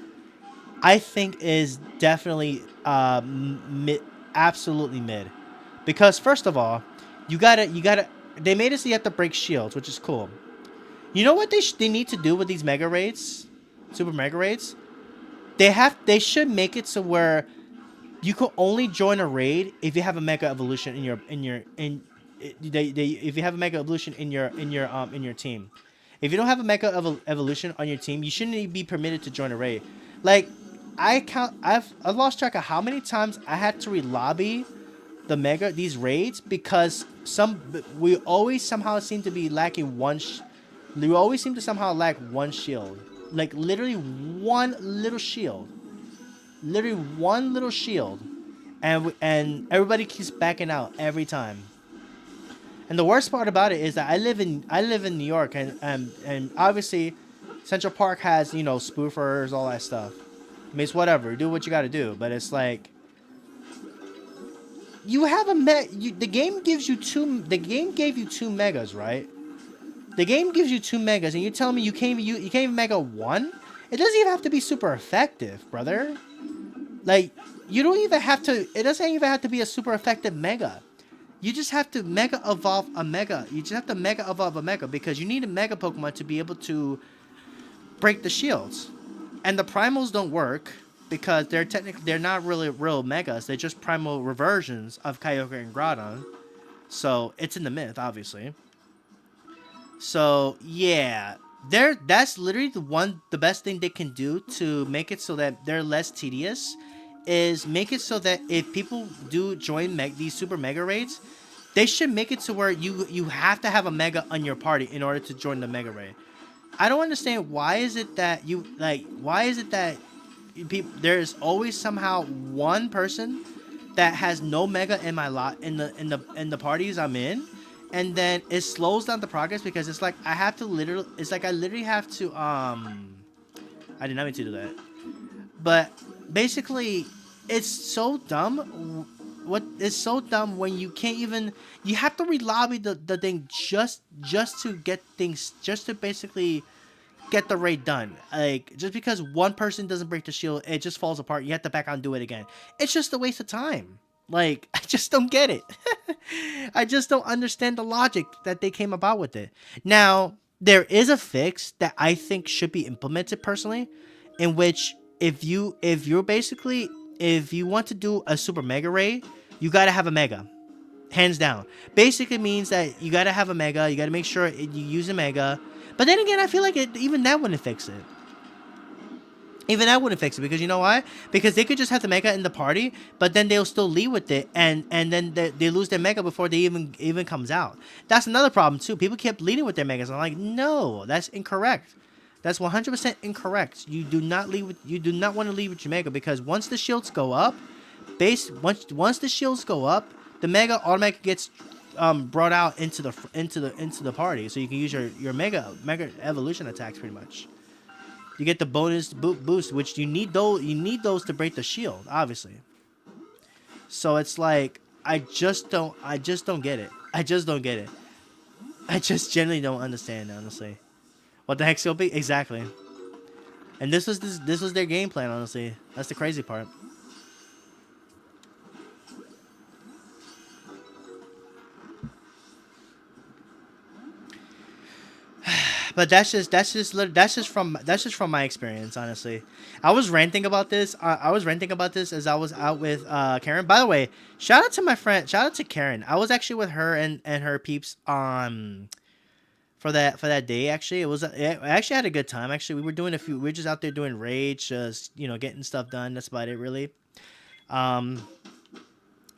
I think is definitely mid, absolutely mid. Because first of all, you gotta. They made it so you have to break shields, which is cool. You know what they need to do with these mega raids, super mega raids? They should make it so where you can only join a raid if you have a mega evolution if you have a mega evolution in your team. If you don't have a mega evolution on your team, you shouldn't be permitted to join a raid. Like I've lost track of how many times I had to re-lobby these raids because we always somehow seem to be lacking we always seem to somehow lack one shield. Like literally one little shield. And everybody keeps backing out every time. And the worst part about it is that I live in New York, and obviously Central Park has, you know, spoofers, all that stuff. I mean, it's whatever, do what you got to do, but it's like you have the game gave you two megas, right? The game gives you 2 megas, and you tell me you can't even mega 1? It doesn't even have to be super effective, brother. Like, you don't even have to. It doesn't even have to be a super effective mega. You just have to mega evolve a mega. You just have to mega evolve a mega because you need a mega Pokemon to be able to break the shields. And the primals don't work because they're not really real megas. They're just primal reversions of Kyogre and Groudon. So it's in the myth, obviously. So yeah, that's literally the best thing they can do to make it so that they're less tedious is make it so that if people do join these super mega raids, they should make it to where you have to have a mega on your party in order to join the mega raid. I don't understand why is it that there's always somehow one person that has no mega in my lot in the parties I'm in. And then it slows down the progress because it's like I literally have to I did not mean to do that. But basically it's so dumb. It's so dumb when you can't even, you have to re-lobby the thing just to get things, just to basically get the raid done. Like, just because one person doesn't break the shield, it just falls apart. You have to back out and do it again. It's just a waste of time. Like, I just don't get it. I just don't understand the logic that they came about with it. Now, there is a fix that I think should be implemented personally, in which if you want to do a super mega raid, you gotta have a mega. Hands down. Basically means that you gotta have a mega, you gotta make sure you use a mega. But then again, I feel like even that wouldn't fix it. Even that wouldn't fix it because you know why? Because they could just have the mega in the party, but then they'll still lead with it, and then they lose their mega before they even comes out. That's another problem too. People kept leading with their megas. I'm like, no, that's incorrect. That's 100% incorrect. You do not want to lead with your mega because once the shields go up, once the shields go up, the mega automatically gets brought out into the party, so you can use your mega evolution attacks pretty much. You get the bonus boost, which you need those to break the shield, obviously. So it's like I just don't get it. I just don't get it. I just genuinely don't understand, honestly. What the heck's so big? Exactly. And this was their game plan, honestly. That's the crazy part. But that's just from my experience, honestly. I was ranting about this. As I was out with Karen. By the way, shout out to Karen. I was actually with her and her peeps for that day. Actually, I actually had a good time. Actually, we were just out there doing raids, just getting stuff done. That's about it, really. It was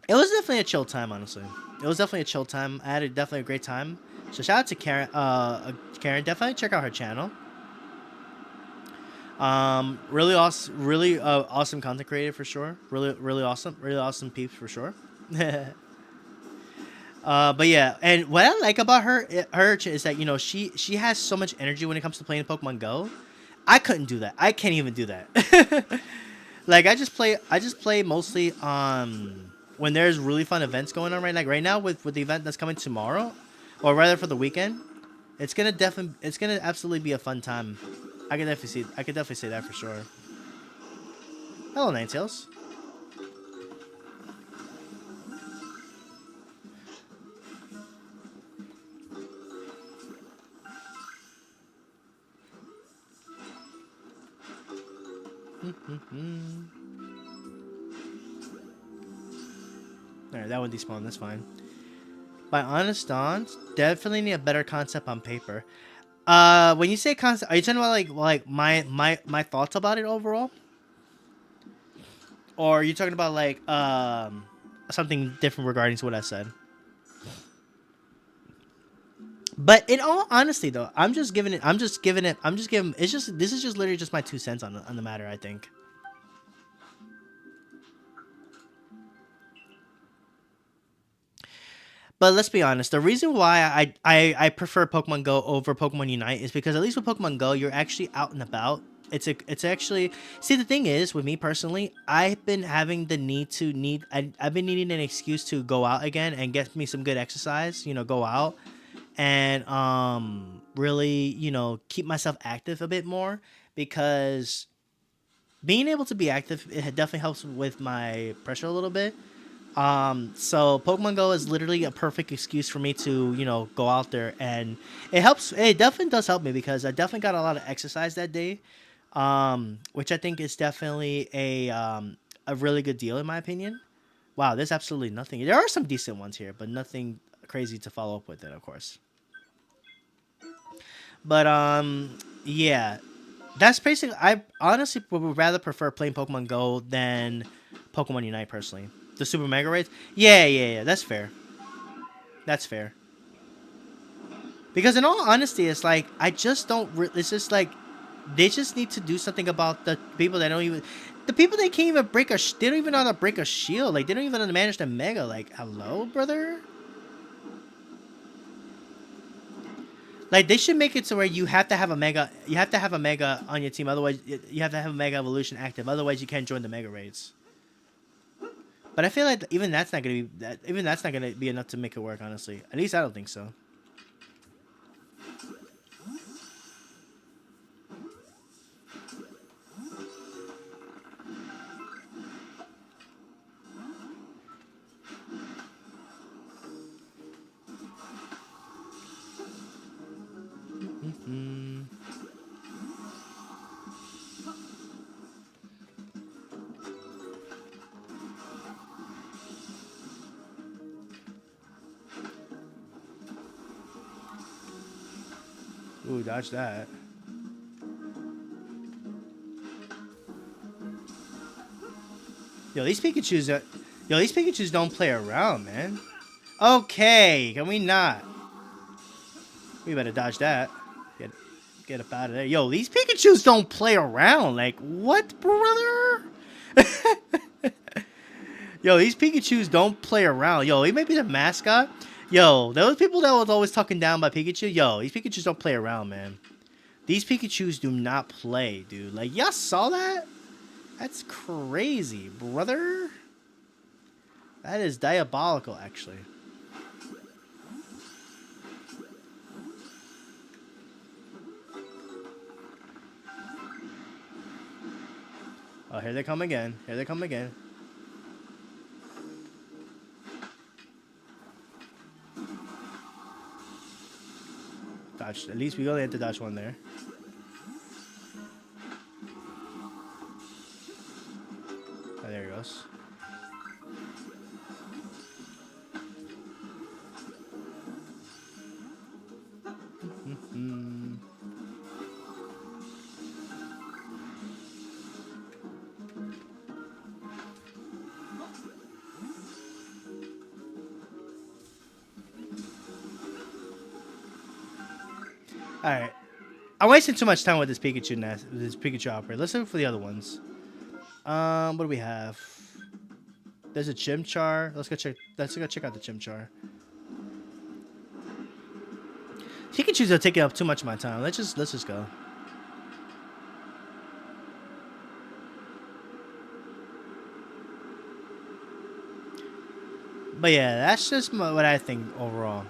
definitely a chill time, honestly. It was definitely a chill time. I had definitely a great time. So shout out to Karen. Karen, definitely check out her channel. Really awesome content creator for sure. Really awesome peeps for sure. But yeah, and what I like about her is that she has so much energy when it comes to playing Pokemon Go. I couldn't do that. I can't even do that. Like I just play mostly on when there's really fun events going on like right now with the event that's coming tomorrow, or rather for the weekend, it's gonna absolutely be a fun time. I could definitely say that for sure. Hello, Ninetales. Alright, that one despawned, that's fine. By honest dawns, definitely need a better concept on paper. When you say concept, are you talking about like my thoughts about it overall? Or are you talking about like something different regarding to what I said? But in all honesty though, this is just literally just my 2 cents on the matter, I think. But let's be honest, the reason why I prefer Pokemon Go over Pokemon Unite is because at least with Pokemon Go, you're actually out and about. It's actually, see, the thing is with me personally, I've been having the I've been needing an excuse to go out again and get me some good exercise, go out and really, keep myself active a bit more, because being able to be active, it definitely helps with my pressure a little bit. So Pokemon Go is literally a perfect excuse for me to, go out there, and it helps. It definitely does help me because I definitely got a lot of exercise that day, which I think is definitely a really good deal in my opinion. Wow, there's absolutely nothing. There are some decent ones here, but nothing crazy to follow up with it, of course. But yeah, that's basically. I honestly would rather prefer playing Pokemon Go than Pokemon Unite personally. The Super Mega Raids? Yeah. That's fair. That's fair. Because in all honesty, it's like I just don't. It's just like they just need to do something about the people that don't even. The people that can't even break a. They don't even know how to break a shield. Like they don't even know how to manage the Mega. Like, hello, brother. Like they should make it to where you have to have a Mega. You have to have a Mega on your team. Otherwise, you have to have a Mega Evolution active. Otherwise, you can't join the Mega Raids. But I feel like even that's not gonna be enough to make it work. Honestly, at least I don't think so. Ooh, dodge that. Yo, these Pikachus don't play around, man. Okay, can we not? We better dodge that. Get up out of there. Yo, these Pikachus don't play around. Like, what, brother? Yo, these Pikachus don't play around. Yo, he may be the mascot. Yo, those people that was always talking down by Pikachu. Yo, these Pikachus don't play around, man. These Pikachus do not play, dude. Like, y'all saw that? That's crazy, brother. That is diabolical, actually. Oh, here they come again. Here they come again. Dodge. At least we only had to dodge one there. Oh, there he goes. Alright. I'm wasting too much time with this Pikachu nest, this Pikachu operator. Let's look for the other ones. What do we have? There's a Chimchar. Let's go check out the Chimchar. Pikachu's are taking up too much of my time. Let's just go. But yeah, that's just what I think overall.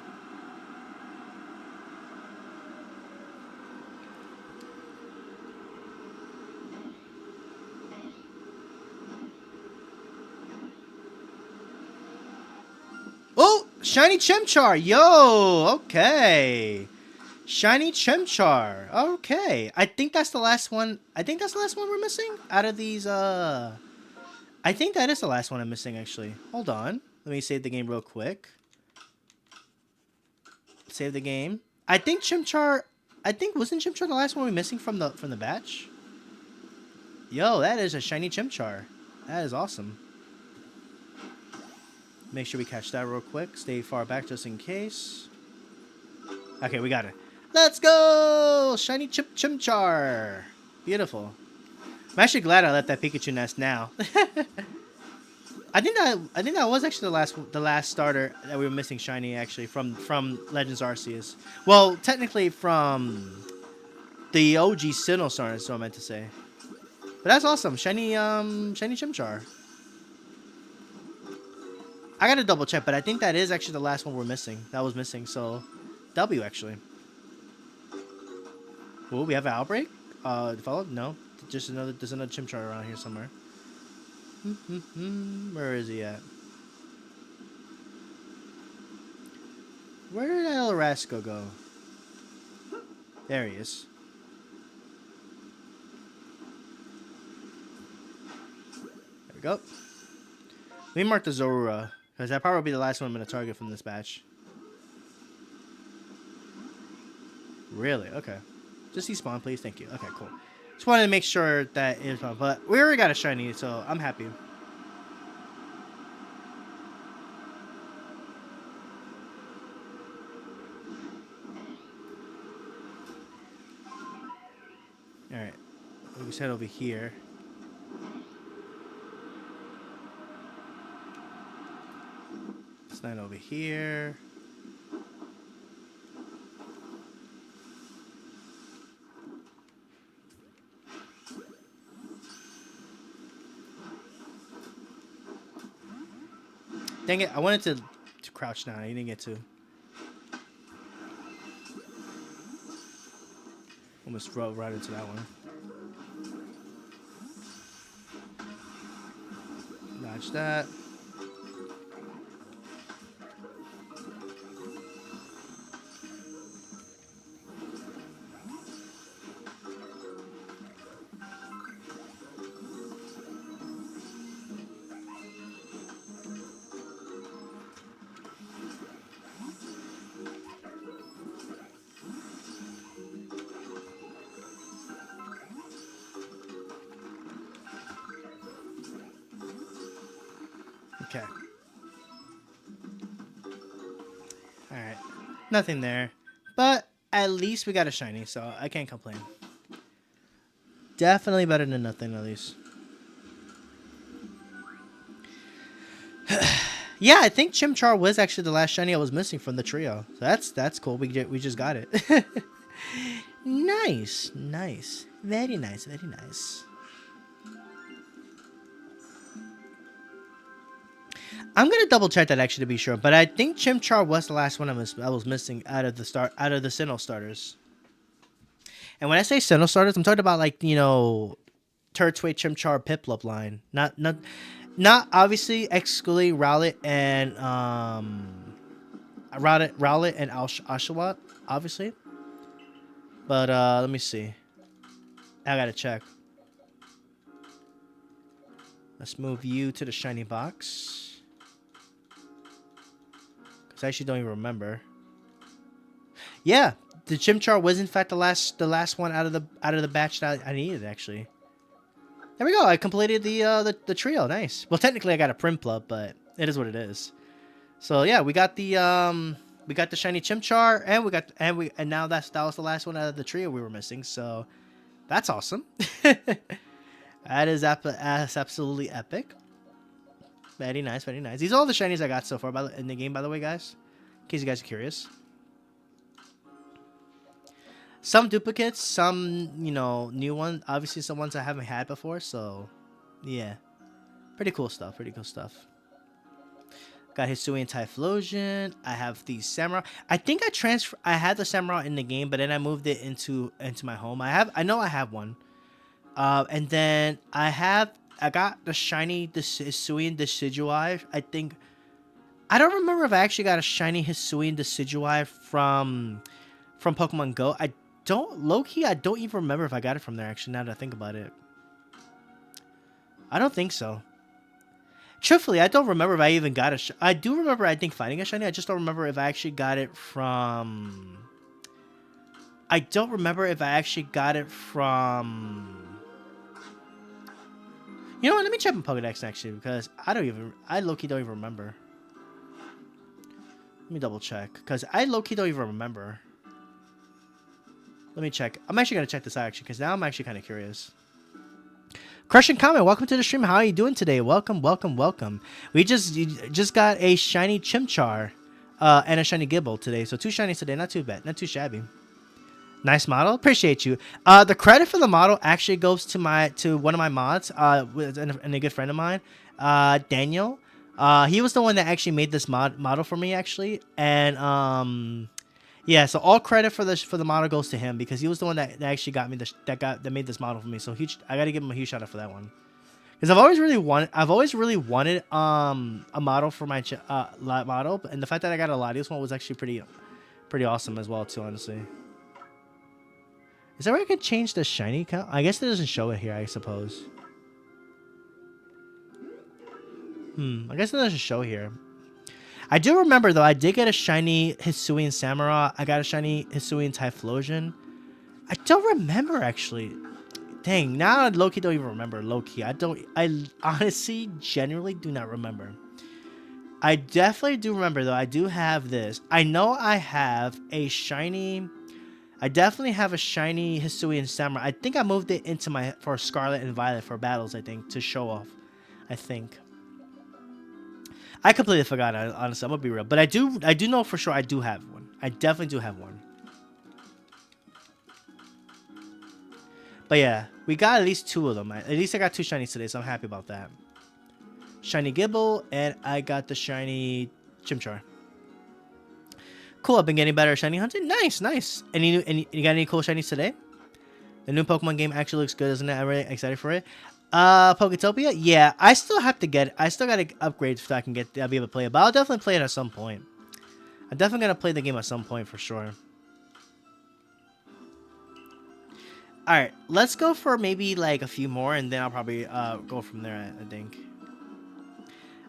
Oh, shiny Chimchar. Yo, okay. Shiny Chimchar. Okay. I think that's the last one. I think that's the last one we're missing out of these. I think that is the last one I'm missing, actually. Hold on. Let me save the game real quick. Save the game. I think Chimchar... I think... Wasn't Chimchar the last one we're missing from the batch? Yo, that is a shiny Chimchar. That is awesome. Make sure we catch that real quick. Stay far back just in case. Okay, we got it. Let's go! Shiny Chimchar. Beautiful. I'm actually glad I left that Pikachu nest now. I think that was actually the last starter that we were missing shiny, actually, from Legends Arceus. Well, technically from the OG Sinnoh starter, is what I meant to say. But that's awesome. Shiny Chimchar. I gotta double check, but I think that is actually the last one we're missing. That was missing, so W actually. Ooh, we have an outbreak? Follow? No. There's another Chimchar around here somewhere. Where is he at? Where did El Rasco go? There he is. There we go. Let me mark the Zorua, because that probably be the last one I'm going to target from this batch. Really? Okay. Just despawn, please. Thank you. Okay, cool. Just wanted to make sure that it's fun, but we already got a shiny, so I'm happy. Alright. Let's head over here. Let's land over here. Dang it, I wanted to crouch down. I didn't get to. Almost rode right into that one. Dodge that. Okay. Alright. Nothing there. But at least we got a shiny, so I can't complain. Definitely better than nothing, at least. Yeah, I think Chimchar was actually the last shiny I was missing from the trio. So that's cool. We just got it. Nice. Nice. Very nice. Very nice. I'm gonna double check that actually to be sure, but I think Chimchar was the last one I was missing out of the Sinnoh starters. And when I say Sinnoh starters, I'm talking about, like, you know, Turtwig, Chimchar, Piplup line, not obviously excluding Rowlet and Oshawott, obviously. But let me see. I gotta check. Let's move you to the shiny box. I actually don't even remember. Yeah, the Chimchar was in fact the last one out of the batch that I needed, actually. There we go. I completed the trio. Nice. Well, technically I got a Prinplup, but it is what it is. So yeah, we got the shiny Chimchar, and now that was the last one out of the trio we were missing. So that's awesome. That's absolutely epic. Very nice, very nice. These are all the shinies I got so far in the game, by the way, guys. In case you guys are curious. Some duplicates, some, you know, new ones. Obviously, some ones I haven't had before, so yeah. Pretty cool stuff, pretty cool stuff. Got Hisuian Typhlosion. I have the Samurai. I think I had the Samurai in the game, but then I moved it into my home. I know I have one. And then I got the shiny Hisuian Decidueye. I don't remember if I actually got a shiny Hisuian Decidueye from Pokemon Go. I don't even remember if I got it from there, actually, now that I think about it. I don't think so. Truthfully, I don't remember if I even got a I do remember, I think, finding a shiny. I just don't remember if I actually got it from... I don't remember if I actually got it from... You know what? Let me check my Pokedex, actually, because I low-key don't even remember. Let me double check, because I low-key don't even remember. Let me check. I'm actually going to check this out, actually, because now I'm actually kind of curious. Crush and Comment, welcome to the stream. How are you doing today? Welcome, welcome, welcome. We just got a shiny Chimchar and a shiny Gibble today. So 2 shinies today. Not too bad. Not too shabby. Nice model. Appreciate you. The credit for the model actually goes to one of my mods and a good friend of mine, Daniel. He was the one that actually made this model for me, actually. And yeah, so all credit for the model goes to him, because he was the one that actually got me that made this model for me. So I gotta give him a huge shout out for that one, because I've always really wanted a model for my model, and the fact that I got a Latios one was actually pretty awesome as well too, honestly. Is there where I can change the shiny count? I guess it doesn't show it here, I suppose. I guess it doesn't show here. I do remember, though, I did get a shiny Hisuian Samurai. I got a shiny Hisuian Typhlosion. I don't remember, actually. Dang, now I low-key don't even remember. Low-key, I honestly, genuinely do not remember. I definitely do remember, though. I do have this. I know I have a shiny... I definitely have a shiny Hisuian Samurai. I think I moved it into for Scarlet and Violet for battles, I think, to show off. I think. I completely forgot, honestly. I'm gonna be real, but I do know for sure I do have one. I definitely do have one. But yeah, we got at least 2 of them. At least I got 2 shinies today, so I'm happy about that. Shiny Gibble, and I got the shiny Chimchar. Cool. I've been getting better at shiny hunting. Nice, nice. You got any cool shinies today? The new Pokemon game actually looks good, isn't it? I'm really excited for it. Poketopia? Yeah, I still have to get it. I still gotta upgrade so I'll be able to play it. But I'll definitely play it at some point. I'm definitely gonna play the game at some point for sure. Alright, let's go for maybe like a few more, and then I'll probably go from there, I think.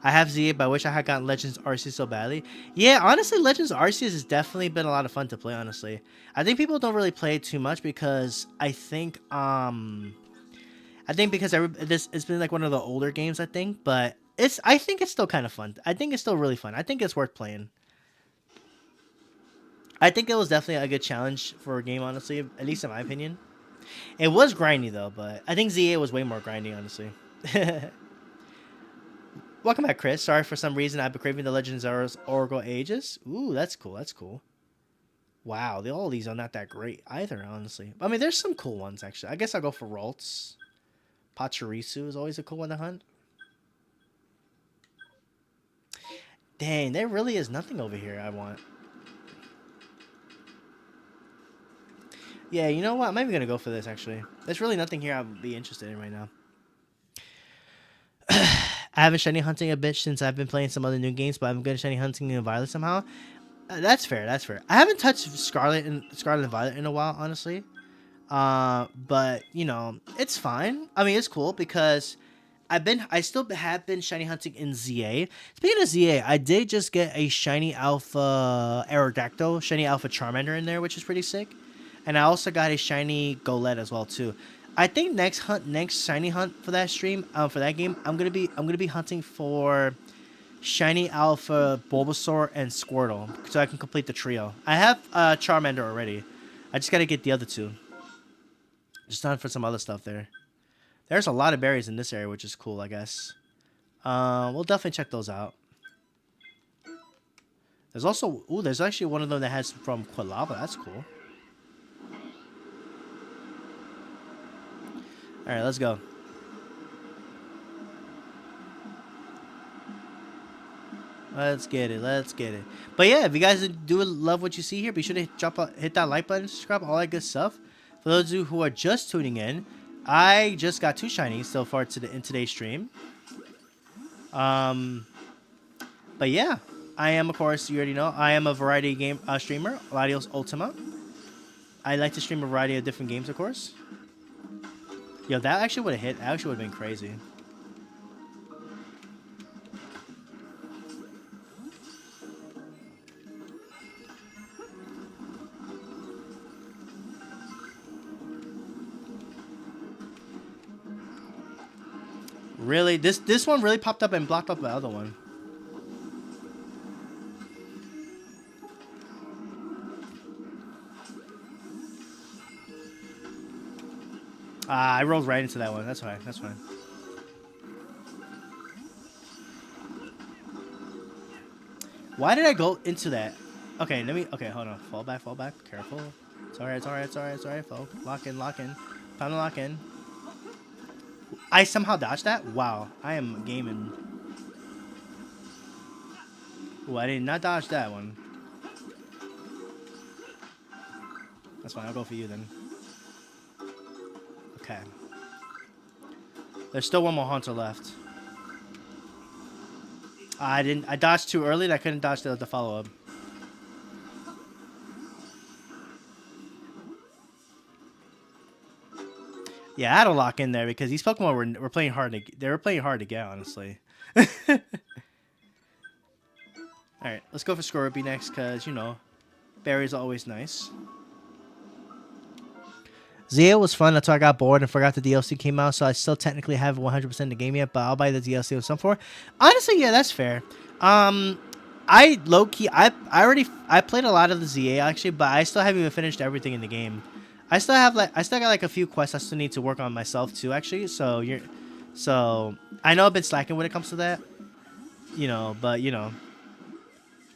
I have ZA, but I wish I had gotten Legends Arceus so badly. Yeah, honestly, Legends Arceus has definitely been a lot of fun to play, honestly. I think people don't really play it too much because I think because it's been like one of the older games, I think, but I think it's still kind of fun. I think it's still really fun. I think it's worth playing. I think it was definitely a good challenge for a game, honestly, at least in my opinion. It was grindy though, but I think ZA was way more grindy, honestly. Welcome back, Chris. Sorry for some reason I've been craving the Legends of Oracle Ages. Ooh, that's cool. That's cool. Wow, all these are not that great either, honestly. I mean, there's some cool ones, actually. I guess I'll go for Ralts. Pachirisu is always a cool one to hunt. Dang, there really is nothing over here I want. Yeah, you know what? I'm maybe going to go for this, actually. There's really nothing here I would be interested in right now. I haven't shiny hunting a bit since I've been playing some other new games, but I'm good at shiny hunting in Violet somehow. That's fair. That's fair. I haven't touched Scarlet and Violet in a while, honestly. But you know, it's fine. I mean, it's cool because I still have been shiny hunting in ZA. Speaking of ZA, I did just get a shiny Alpha Aerodactyl, shiny Alpha Charmander in there, which is pretty sick. And I also got a shiny Golett as well too. I think next shiny hunt for that stream, for that game, I'm gonna be hunting for shiny Alpha Bulbasaur and Squirtle, so I can complete the trio. I have Charmander already. I just gotta get the other 2. Just hunt for some other stuff there. There's a lot of berries in this area, which is cool, I guess. We'll definitely check those out. There's also there's actually one of them that has from Quilava. That's cool. All right, let's go. Let's get it. Let's get it. But yeah, if you guys do love what you see here, be sure to hit that like button, subscribe, all that good stuff. For those of you who are just tuning in, I just got 2 shinies so far in today's stream. But yeah, I am, of course, you already know, I am a variety game streamer, Latios Ultima. I like to stream a variety of different games, of course. Yo, that actually would have hit. That actually would have been crazy. Really, this one really popped up and blocked up the other one. I rolled right into that one. That's fine. That's fine. Why did I go into that? Okay, let me. Okay, hold on. Fall back. Fall back. Careful. It's alright. It's alright. It's alright. It's alright. Fall. Lock in. Lock in. Time to lock in. I somehow dodged that. Wow. I am gaming. Ooh, I did not dodge that one. That's fine. I'll go for you then. Okay. There's still one more Haunter left. I dodged too early and I couldn't dodge the follow-up. Yeah, I had to lock in there because these Pokemon were playing hard to get, honestly. Alright, let's go for Scorpy next because, you know, berries are always nice. ZA was fun until I got bored and forgot the DLC came out, so I still technically have 100% the game yet, but I'll buy the DLC with some for. Honestly, yeah, that's fair. I low-key, I played a lot of the ZA actually, but I still haven't even finished everything in the game. I still got like a few quests I still need to work on myself too, actually. So I know I've been slacking when it comes to that, you know, but you know,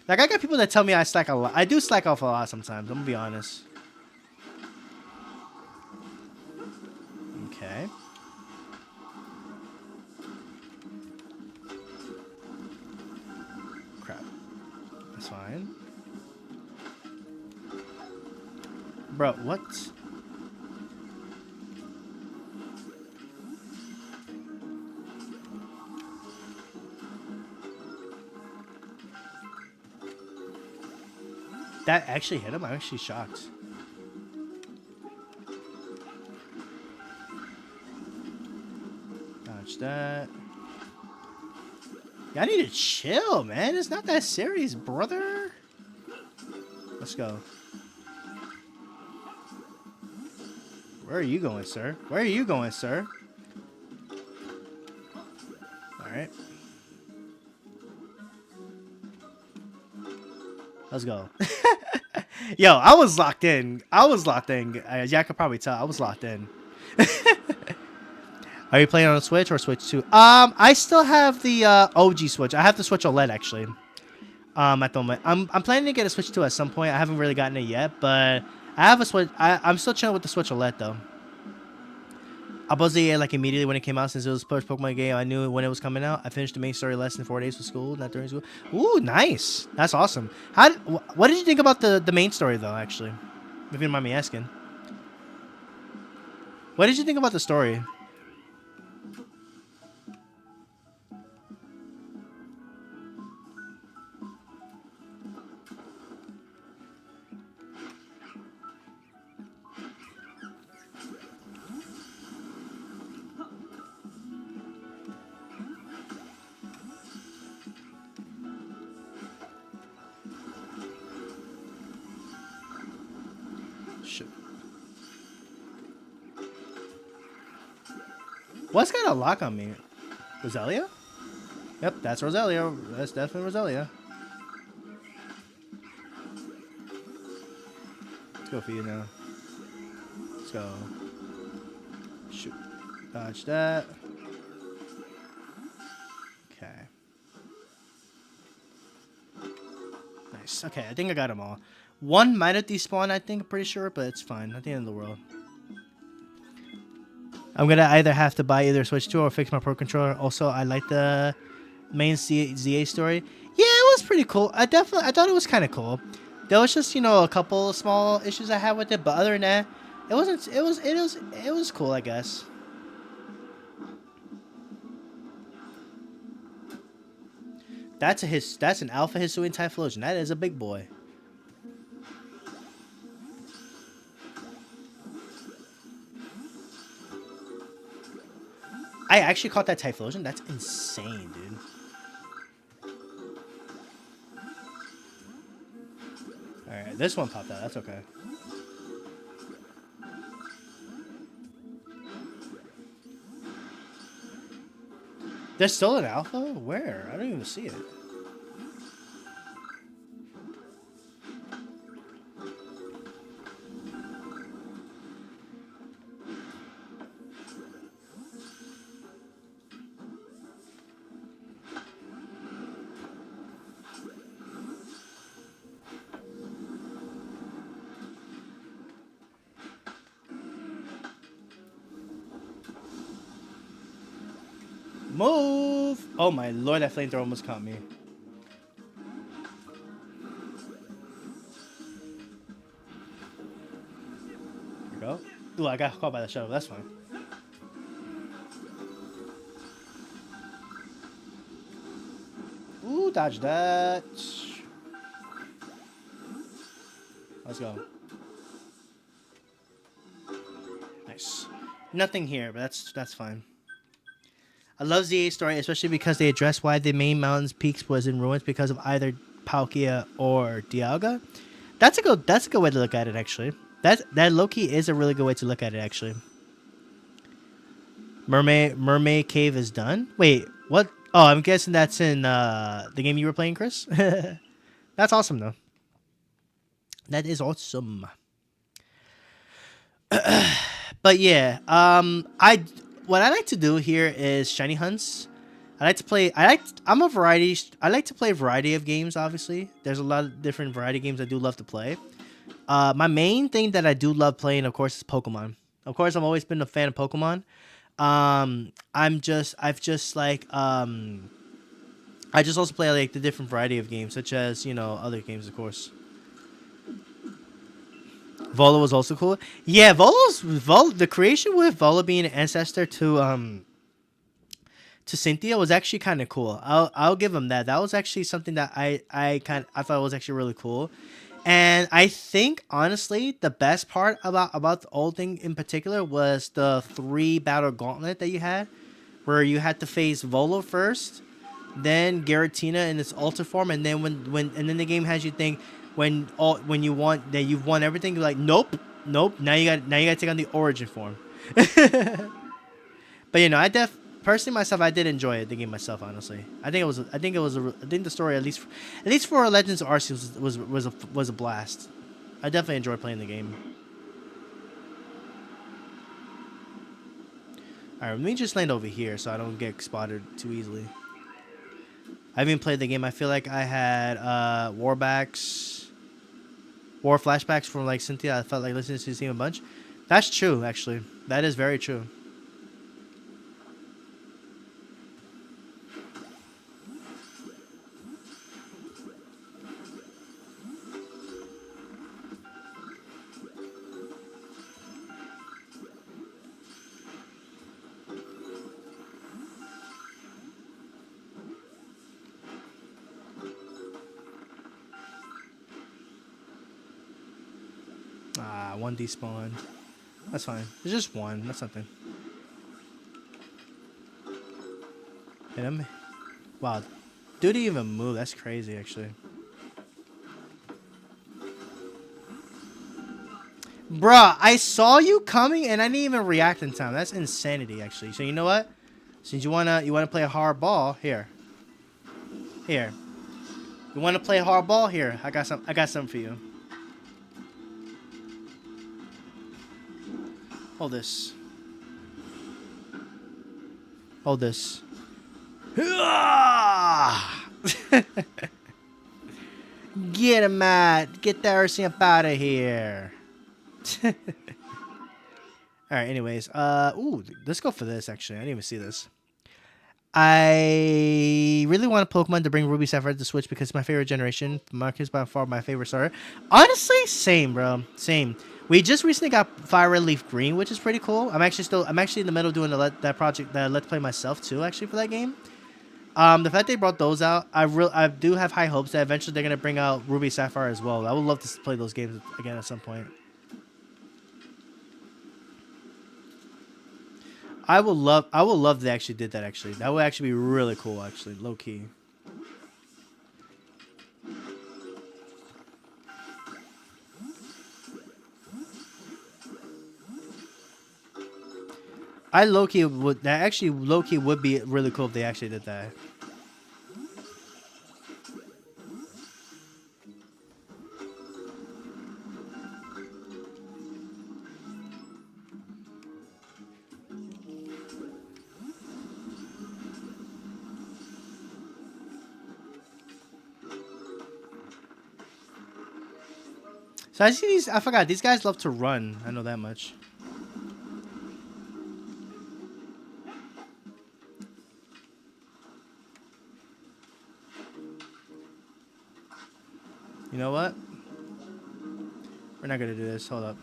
like I got people that tell me I slack a lot. I do slack off a lot sometimes. I'm gonna be honest. Okay. Crap. That's fine. Bro, what? That actually hit him? I'm actually shocked. Dodge that. Y'all need to chill, man. It's not that serious, brother. Let's go. Where are you going, sir? Where are you going, sir? Alright. Let's go. Yo, I was locked in. As y'all could probably tell, I was locked in. Are you playing on a Switch or Switch 2? I still have the OG Switch. I have the Switch OLED actually. At the moment, I'm planning to get a Switch 2 at some point. I haven't really gotten it yet, but I have a Switch. I'm still chilling with the Switch OLED though. I bought the like immediately when it came out since it was the first Pokemon game. I knew when it was coming out. I finished the main story less than 4 days for school, not during school. Ooh, nice. That's awesome. What did you think about the main story though? Actually, if you don't mind me asking, what did you think about the story? What's got a lock on me? Roselia? Yep, that's Roselia. That's definitely Roselia. Let's go for you now. Let's go. Shoot. Dodge that. Okay. Nice. Okay, I think I got them all. One might have despawned, I think, I'm pretty sure, but it's fine. Not the end of the world. I'm gonna either have to buy either Switch 2 or fix my Pro Controller. Also, I like the main ZA story. Yeah, it was pretty cool. I thought it was kind of cool. There was just, you know, a couple of small issues I had with it, but other than that, it was cool, I guess. That's an Alpha Hisuian Typhlosion. That is a big boy. I actually caught that Typhlosion. That's insane, dude. Alright, this one popped out. That's okay. There's still an alpha? Where? I don't even see it. Move! Oh my lord, that flamethrower almost caught me. Here we go. Ooh, I got caught by the shuttle. That's fine. Ooh, dodge that. Let's go. Nice. Nothing here, but that's fine. I love ZA's story, especially because they address why the main mountain's peaks was in ruins because of either Palkia or Dialga. That's a good way to look at it, actually. That low-key is a really good way to look at it, actually. Mermaid Cave is done. Wait, what? Oh, I'm guessing that's in the game you were playing, Chris. That's awesome, though. That is awesome. But yeah, what I like to do here is shiny hunts. I like to play. I'm a variety. I like to play a variety of games. Obviously, there's a lot of different variety of games I do love to play. My main thing that I do love playing, of course, is Pokemon. Of course, I've always been a fan of Pokemon. I just also play like the different variety of games, such as, you know, other games, of course. Volo was also cool. Yeah, the creation with Volo being an ancestor to Cynthia was actually kind of cool. I'll give him that. That was actually something that I thought was actually really cool. And I think honestly the best part about the old thing in particular was the 3 battle gauntlet that you had, where you had to face Volo first, then Giratina in its Ultra form, and then when the game has you think when you want that you've won everything, you're like, nope. Now you got to take on the Origin form. But you know, I did enjoy the game myself. Honestly, I think the story, at least for Legends of Arceus, was a blast. I definitely enjoyed playing the game. All right, let me just land over here so I don't get spotted too easily. I haven't played the game. I feel like I had war flashbacks from like Cynthia. I felt like listening to the team a bunch. That's true, actually. That is very true. One despawn. That's fine. It's just one. That's nothing. Hit him. Wow. Dude didn't even move. That's crazy, actually. Bruh, I saw you coming and I didn't even react in time. That's insanity, actually. So you know what? Since you wanna play a hard ball, here. You wanna play a hard ball? Here. I got something for you. Hold this. Get him, Matt. Get that Arceus up out of here. Alright, anyways. Ooh, let's go for this, actually. I didn't even see this. I really want a Pokemon to bring Ruby Sapphire to the Switch because it's my favorite generation. Marcus by far my favorite starter. Honestly, same, bro. Same. We just recently got Fire Red Leaf Green, which is pretty cool. I'm actually in the middle of doing that project that Let's Play myself too, actually, for that game. The fact they brought those out, I do have high hopes that eventually they're gonna bring out Ruby Sapphire as well. I would love to play those games again at some point. I would love they actually did that. Actually, that would actually be really cool. Actually, low key. I low key would that actually low key would be really cool if they actually did that. So I see these. I forgot these guys love to run. I know that much. You know what? We're not gonna do this. Hold up.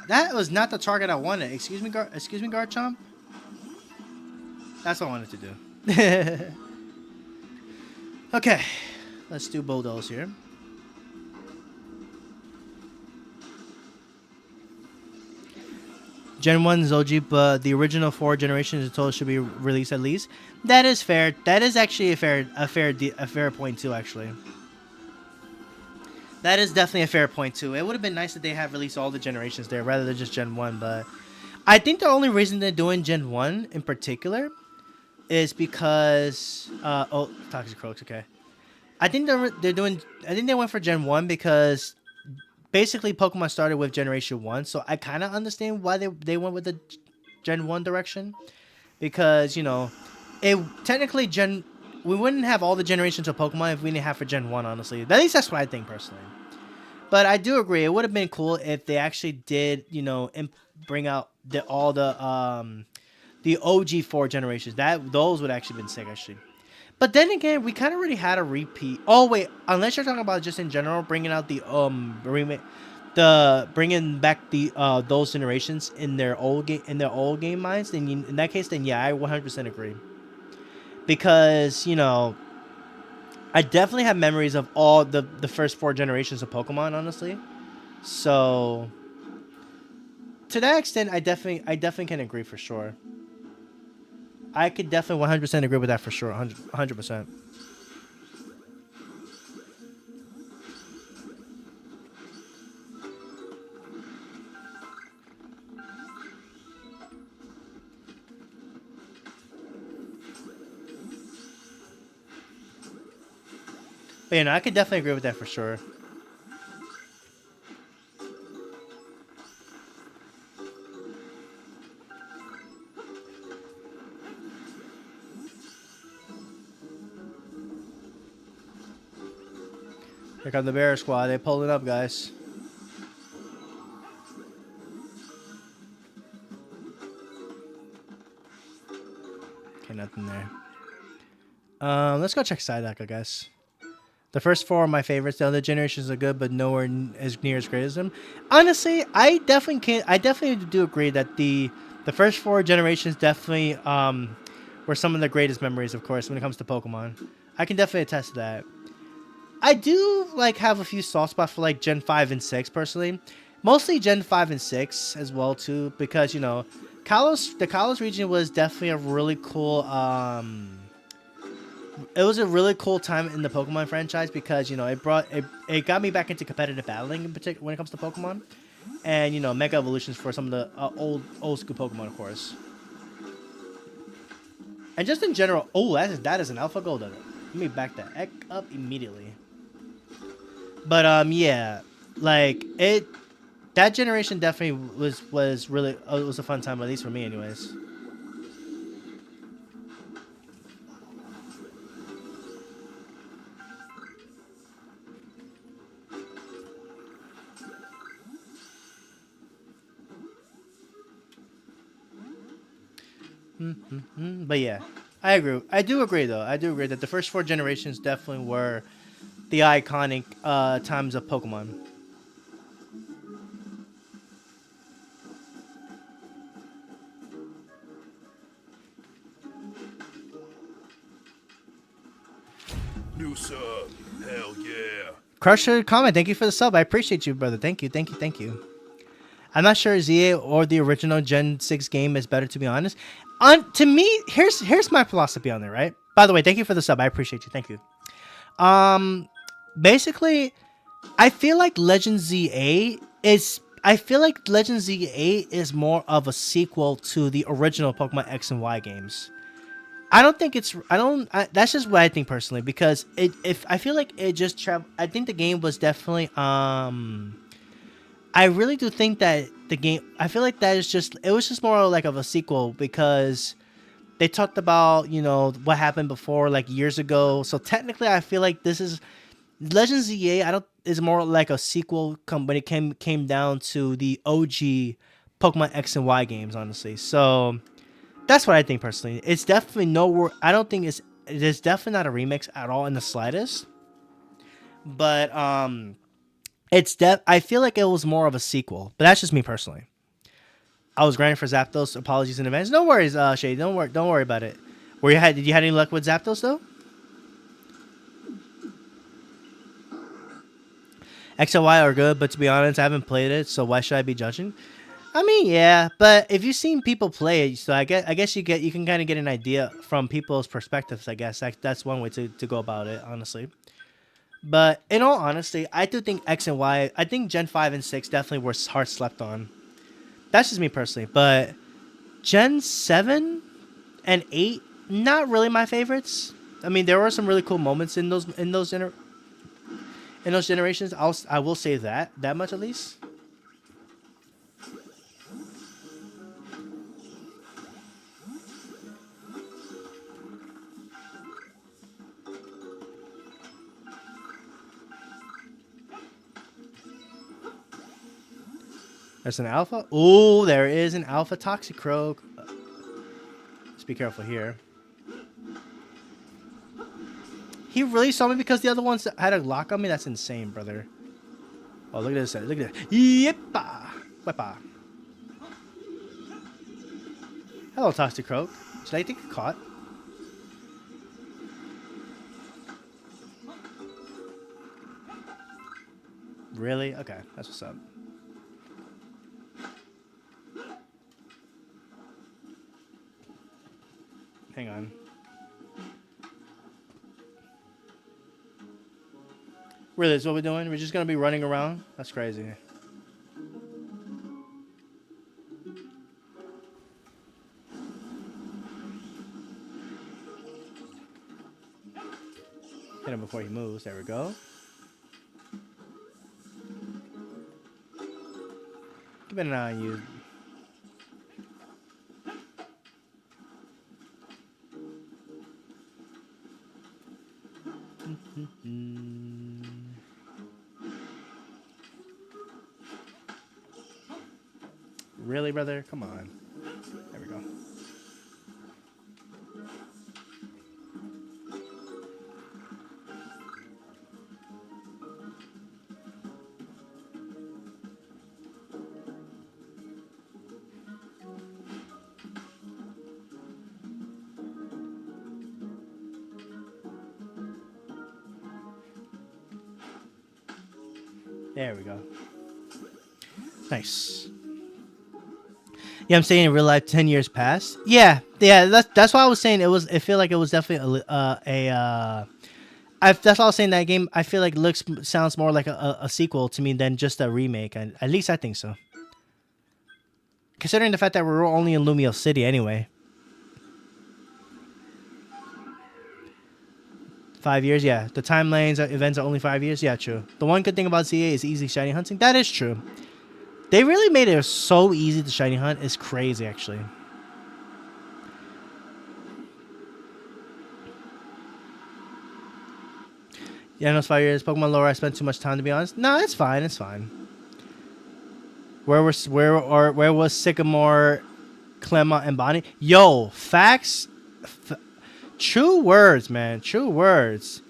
That was not the target I wanted. Excuse me, Garchomp. That's what I wanted to do. Okay, let's do Bulldoze here. Gen 1 is OG, but the original 4 generations in total should be released at least. That is fair. That is actually a fair point too. Actually, that is definitely a fair point too. It would have been nice that they have released all the generations there rather than just Gen 1. But I think the only reason they're doing Gen 1 in particular is because oh, Toxic Croaks. Okay, I think they're doing. I think they went for Gen 1 because basically Pokemon started with Generation 1, so I kind of understand why they went with the Gen 1 direction. Because, you know, it technically we wouldn't have all the generations of Pokemon if we didn't have for Gen 1, honestly. At least that's what I think, personally. But I do agree, it would have been cool if they actually did, you know, bring out all the OG 4 generations. Those would actually been sick, actually. But then again, we kind of already had a repeat. Oh wait, unless you're talking about just in general, bringing out the bringing back the those generations in their old game minds, then in that case, then yeah, I 100% agree. Because you know, I definitely have memories of all the first 4 generations of Pokemon, honestly. So to that extent, I definitely can agree for sure. I could definitely 100% agree with that for sure, 100%. But you know, I could definitely agree with that for sure. Here come the Bear Squad. They pulling up, guys. Okay, nothing there. Let's go check Psyduck, I guess. The first 4 are my favorites. The other generations are good, but nowhere as near as great as them. Honestly, I definitely do agree that the first 4 generations definitely were some of the greatest memories, of course, when it comes to Pokemon. I can definitely attest to that. I do like have a few soft spots for like Gen 5 and 6 personally. Mostly Gen 5 and 6 as well too, because you know, the Kalos region was definitely a really cool it was a really cool time in the Pokemon franchise because you know it got me back into competitive battling in particular when it comes to Pokemon, and you know Mega Evolutions for some of the old school Pokemon, of course, and just in general. Oh, that is an Alpha Golden. Let me back that heck up immediately. But yeah, like that generation definitely was really it was a fun time, at least for me, anyways. But yeah, I agree. I do agree though. I do agree that the first four generations definitely were the iconic times of Pokemon. New sub. Hell yeah. Crusher comment, thank you for the sub. I appreciate you, brother. Thank you, thank you, thank you. I'm not sure ZA or the original Gen 6 game is better, to be honest. To me, here's my philosophy on it, right? By the way, thank you for the sub. I appreciate you. Thank you. Um, Basically, I feel like Legend ZA is. I feel like Legend ZA is more of a sequel to the original Pokemon X and Y games. I don't think it's. I don't. That's just what I think personally, because if I feel like it just travel. I think the game was definitely. I really do think that the game. I feel like that is just. It was just more like of a sequel because they talked about what happened before like years ago. So technically, I feel like this is Legends EA. I don't is more like a sequel. When it came down to the OG Pokemon X and Y games, honestly. So that's what I think personally. It's definitely no. I don't think it's definitely not a remix at all in the slightest. But I feel like it was more of a sequel. But that's just me personally. I was grinding for Zapdos. Apologies in advance. No worries, Shade. Don't worry about it. Did you have any luck with Zapdos though? X and Y are good, but to be honest, I haven't played it, so why should I be judging? I mean, yeah, but if you've seen people play it, so I guess you can kind of get an idea from people's perspectives. I guess that's one way to go about it, honestly. But in all honesty, I do think X and Y. I think Gen 5 and 6 definitely were hard slept on. That's just me personally, but Gen 7 and 8, not really my favorites. I mean, there were some really cool moments in those generations. I will say that much at least. There's an alpha. Oh, there is an alpha Toxicroak. Let's be careful here. He really saw me because the other ones had a lock on me? That's insane, brother. Oh, look at this. Look at that. Yeppa. Wepa. Hello, Toxicroak. Should I think you're caught? Really? Okay, that's what's up. Hang on. Really, that's what we're doing? We're just gonna be running around? That's crazy. Hit him before he moves. There we go. Keep an eye on you. Really, brother? Come on. There we go. There we go. Nice. Yeah, I'm saying in real life, 10 years past. Yeah. That's why I was saying it was. I feel like it was definitely that's why I was saying that game. I feel like sounds more like a sequel to me than just a remake. And at least I think so. Considering the fact that we're only in Lumio City anyway. 5 years, yeah. The time lanes events are only 5 years. Yeah, true. The one good thing about CA is easy shiny hunting. That is true. They really made it so easy to shiny hunt. It's crazy, actually. Yeah, in those 5 years, Pokemon lore, I spent too much time, to be honest. No, it's fine. It's fine. Where was Sycamore Clemont and Bonnie. Yo, facts. True words, man. True words.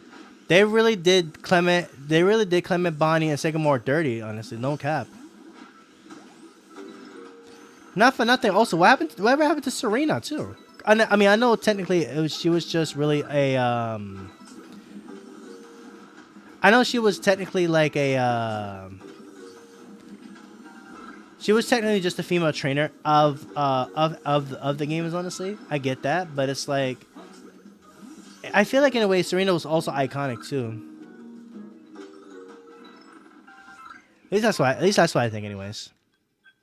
They really did Clement. They really did Clement, Bonnie, and Sycamore dirty. Honestly, no cap. Not for nothing. Also, what happened? Whatever happened to Serena too? I mean, I know technically she was just really a. I know she was technically like a. She was technically just a female trainer of the games. Honestly, I get that, but it's like. I feel like in a way, Serena was also iconic too. At least that's why. At least that's what I think, anyways.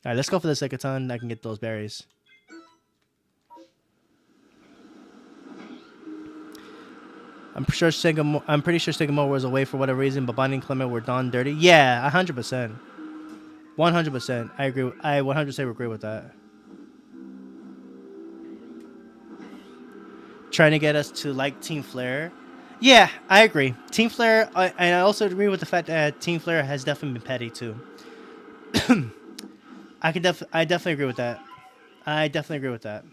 All right, let's go for the second ton. I can get those berries. I'm pretty sure Sycamore was away for whatever reason, but Bonnie and Clement were done dirty. Yeah, 100%. 100%. I agree. I 100% agree with that. Trying to get us to like Team Flare. Yeah, I agree. Team Flare, and I also agree with the fact that Team Flare has definitely been petty too. I definitely agree with that. I definitely agree with that.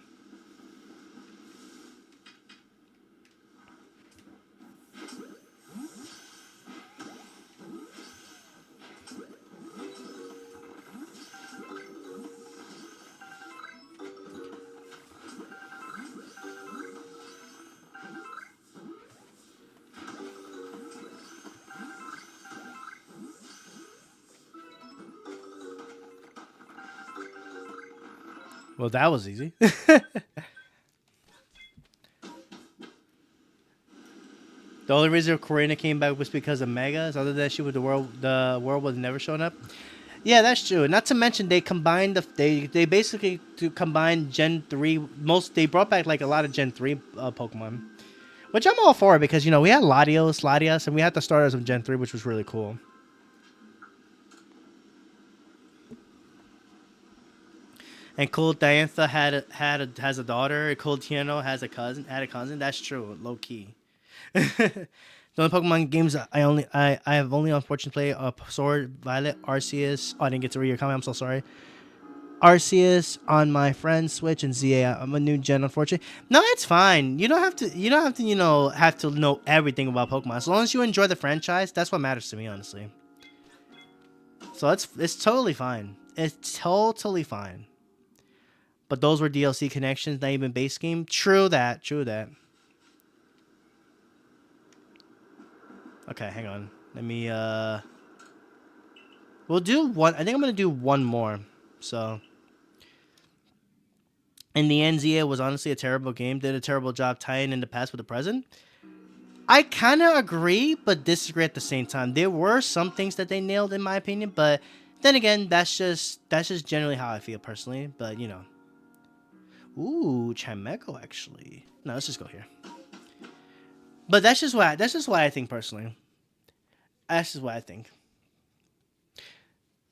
Well, that was easy. The only reason Corina came back was because of Megas. Other than that, the world was never showing up. Yeah, that's true. Not to mention they combined they basically to combine Gen 3 they brought back like a lot of Gen 3 Pokemon. Which I'm all for because we had Latios, and we had the starters of Gen 3, which was really cool. And Cool Diantha has a daughter. Cool Tiano had a cousin. That's true, low key. The only Pokemon games I have only unfortunately played Sword, Violet, Arceus. Oh, I didn't get to read your comment. I'm so sorry. Arceus on my friend's Switch and ZA. I'm a new gen, unfortunately. No, it's fine. You don't have to. You don't have to. Have to know everything about Pokemon. As long as you enjoy the franchise, that's what matters to me, honestly. So it's totally fine. It's totally fine. But those were DLC connections, not even base game. True that. True that. Okay, hang on. Let me, we'll do one. I think I'm going to do one more. So. In the end, Zia was honestly a terrible game. Did a terrible job tying in the past with the present. I kind of agree, but disagree at the same time. There were some things that they nailed, in my opinion. But then again, that's just generally how I feel personally. But, Ooh, Chimeco, actually. No, let's just go here. But that's just what I think personally. That's just what I think.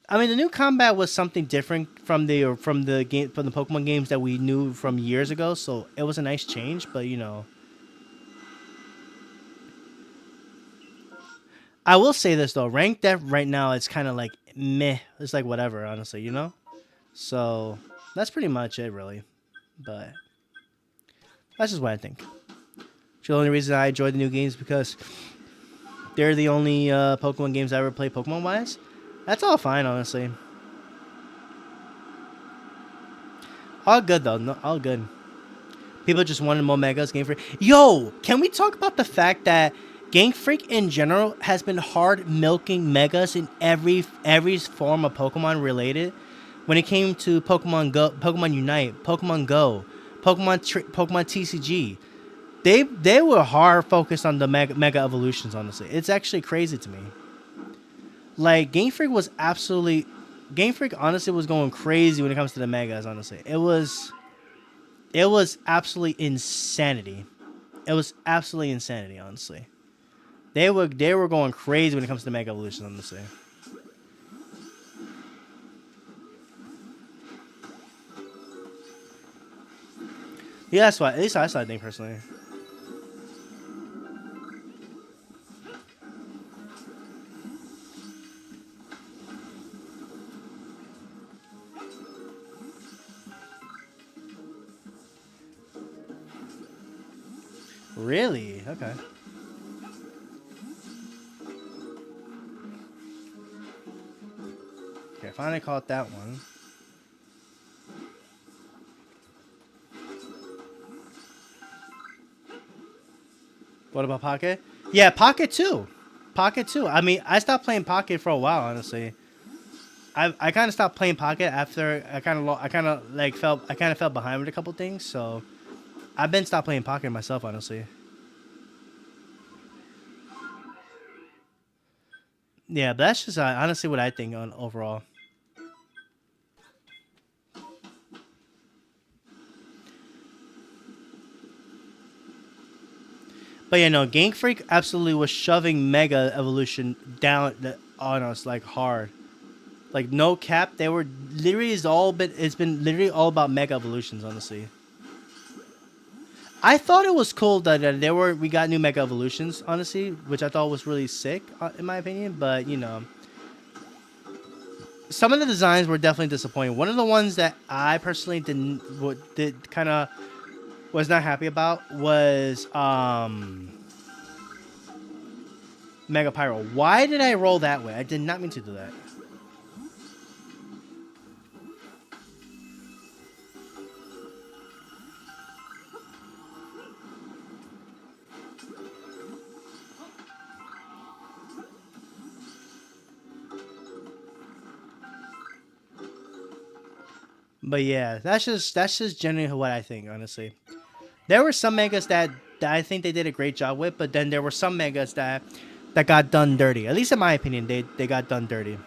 I mean, the new combat was something different from the Pokemon games that we knew from years ago, so it was a nice change. But I will say this though: ranked depth right now, it's kind of like meh. It's like whatever, honestly, So that's pretty much it, really. But that's just what I think. The only reason I enjoy the new games because they're the only Pokemon games I ever played Pokemon-wise. That's all fine, honestly. All good, though. No, all good. People just wanted more Megas, Game Freak. Yo, can we talk about the fact that Game Freak in general has been hard milking Megas in every form of Pokemon related? When it came to Pokemon Go, Pokemon Unite, Pokemon Go, Pokemon TCG, they were hard focused on the mega evolutions. Honestly, it's actually crazy to me. Like Game Freak honestly was going crazy when it comes to the megas. Honestly, it was absolutely insanity. It was absolutely insanity. Honestly, they were going crazy when it comes to the mega evolutions. Honestly. Yeah, that's why. At least that's what I think personally. Really? Okay. Okay, finally caught that one. What about Pocket? Yeah, Pocket too. Pocket too. I mean, I stopped playing Pocket for a while, honestly. I kind of stopped playing Pocket after I kind of like felt I kind of fell behind with a couple things, so I've been stopped playing Pocket myself, honestly. Yeah, but that's just honestly what I think on overall. But yeah, no, Game Freak absolutely was shoving Mega Evolution down on us like hard. Like no cap, they were literally it's been literally all about Mega Evolutions, honestly. I thought it was cool that we got new Mega Evolutions, honestly, which I thought was really sick in my opinion. But you know, some of the designs were definitely disappointing. One of the ones that I personally did kind of was not happy about was Mega Pyro. Why did I roll that way? I did not mean to do that. But yeah, that's just generally what I think, honestly. There were some megas that I think they did a great job with, but then there were some megas that got done dirty. At least in my opinion, they got done dirty.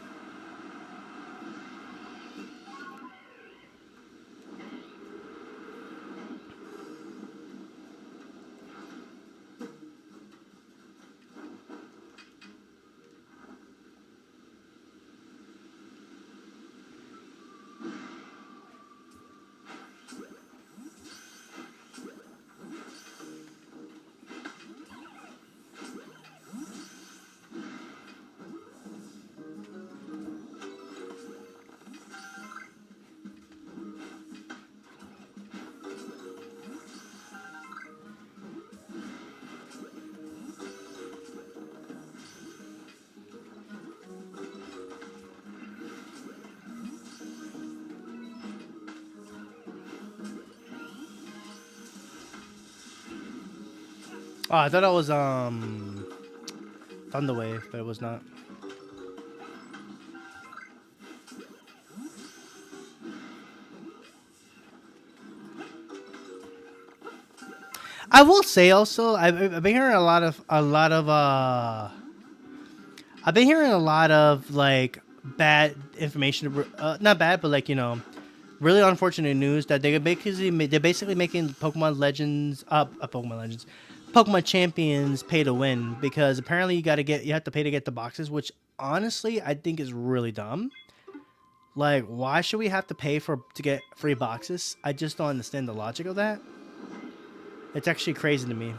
Oh, I thought it was Thunderwave, but it was not. I will say also, I've been hearing I've been hearing a lot of like bad information, not bad, but like you know, really unfortunate news that they're basically making Pokemon Legends, Pokemon Champions pay to win because apparently you have to pay to get the boxes, which honestly I think is really dumb. Like, why should we have to pay to get free boxes? I just don't understand the logic of that. It's actually crazy to me.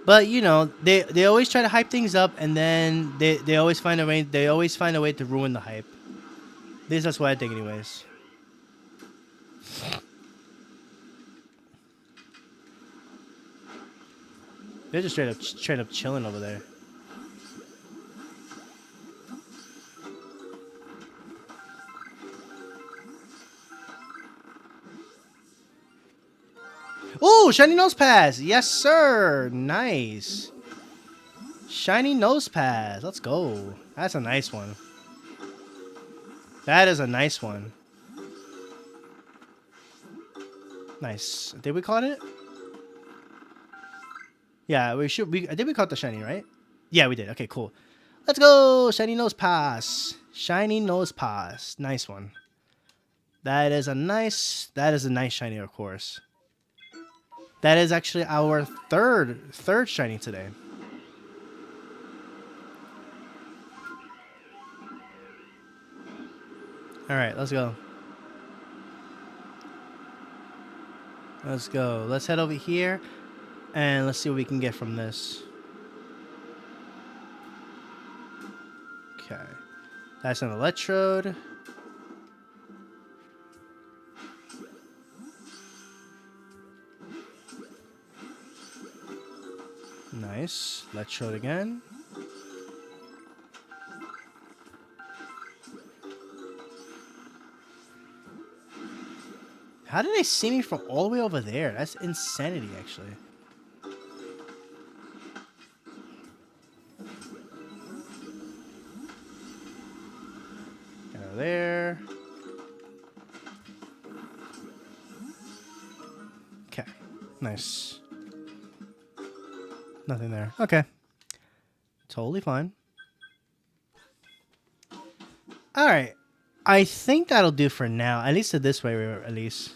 But you know, they always try to hype things up, and then they always find a way. They always find a way to ruin the hype. At least that's what I think, anyways. They're just straight up chilling over there. Oh, shiny nose pass. Yes, sir. Nice. Shiny nose pass. Let's go. That's a nice one. That is a nice one. Nice. Did we call it? Yeah, we should. I think we caught the shiny, right? Yeah, we did. Okay, cool. Let's go. Shiny nose pass. Shiny nose pass. Nice one. That is a nice. That is a nice shiny, of course. That is actually our third shiny today. All right, let's go. Let's go. Let's head over here, and let's see what we can get from this. Okay. That's an electrode. Nice. Electrode again. How did they see me from all the way over there? That's insanity, actually. Go there. Okay. Nice. Nothing there. Okay. Totally fine. Alright. I think that'll do for now. At least this way, at least.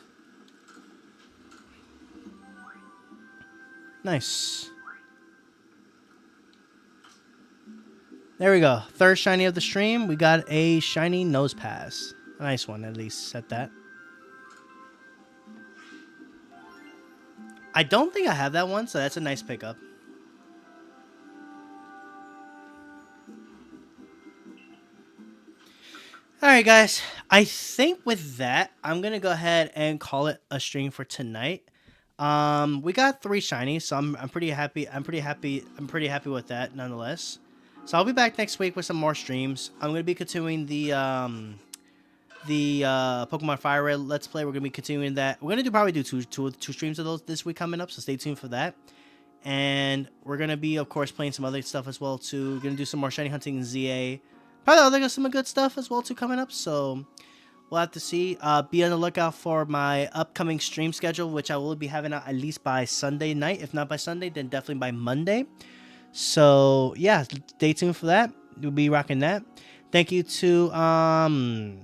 Nice. There we go. Third shiny of the stream. We got a shiny nose pass. A nice one, at least, at that. I don't think I have that one, so that's a nice pickup. Alright, guys. I think with that, I'm going to go ahead and call it a stream for tonight. We got 3 shinies, so I'm pretty happy. I'm pretty happy with that, nonetheless. So I'll be back next week with some more streams. I'm gonna be continuing the Pokemon Fire Red Let's Play. We're gonna be continuing that. We're gonna probably do two streams of those this week coming up. So stay tuned for that. And we're gonna be, of course, playing some other stuff as well too. We're gonna do some more shiny hunting in ZA. Probably some good stuff as well too coming up. So we'll have to see. Be on the lookout for my upcoming stream schedule, which I will be having out at least by Sunday night. If not by Sunday, then definitely by Monday. So yeah, stay tuned for that. We'll be rocking that. Thank you to our new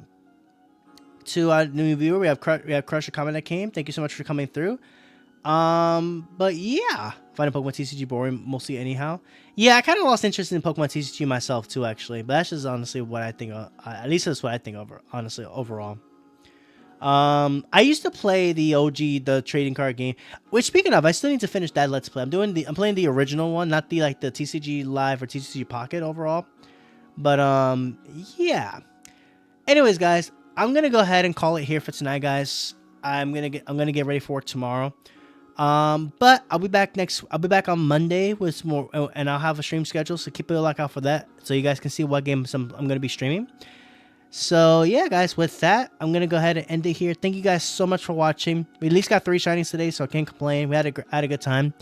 viewer. We have Crusher Comment that came. Thank you so much for coming through. But yeah, finding Pokemon TCG boring mostly anyhow. Yeah, I kind of lost interest in Pokemon TCG myself too, actually. But that's just honestly what I think. At least that's what I think of, honestly, overall. I used to play the OG, the trading card game. Which, speaking of, I still need to finish that Let's Play. I'm playing the original one, not the the TCG Live or TCG Pocket overall. But yeah. Anyways, guys, I'm gonna go ahead and call it here for tonight, guys. I'm gonna get ready for tomorrow. But I'll be back on Monday with some more, and I'll have a stream schedule, so keep a lookout for that, so you guys can see what games I'm gonna be streaming. So yeah, guys, with that, I'm gonna go ahead and end it here. Thank you guys so much for watching. We at least got 3 shinies today, so I can't complain. We had a good time.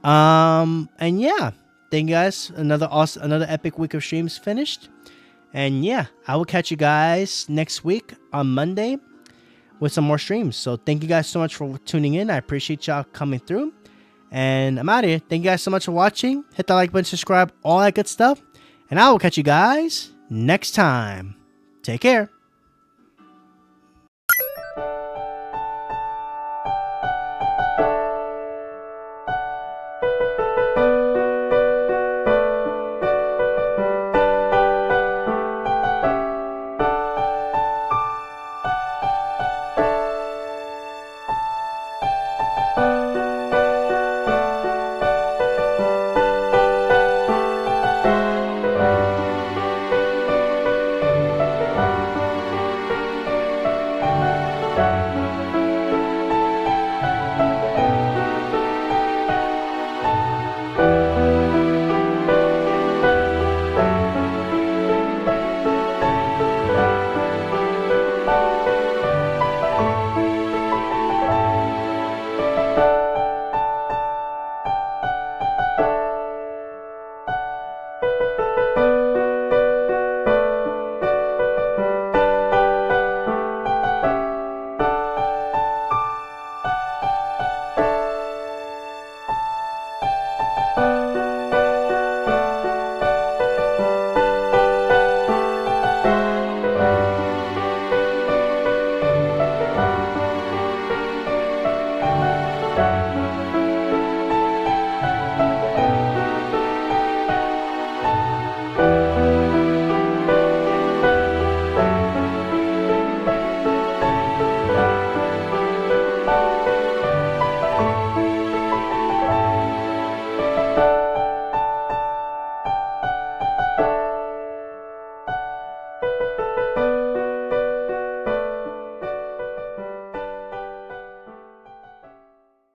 And yeah, thank you guys. Another epic week of streams finished. And yeah, I will catch you guys next week on Monday with some more streams. So thank you guys so much for tuning in. I appreciate y'all coming through. And I'm out of here. Thank you guys so much for watching. Hit that like button, subscribe, all that good stuff. And I will catch you guys next time. Take care.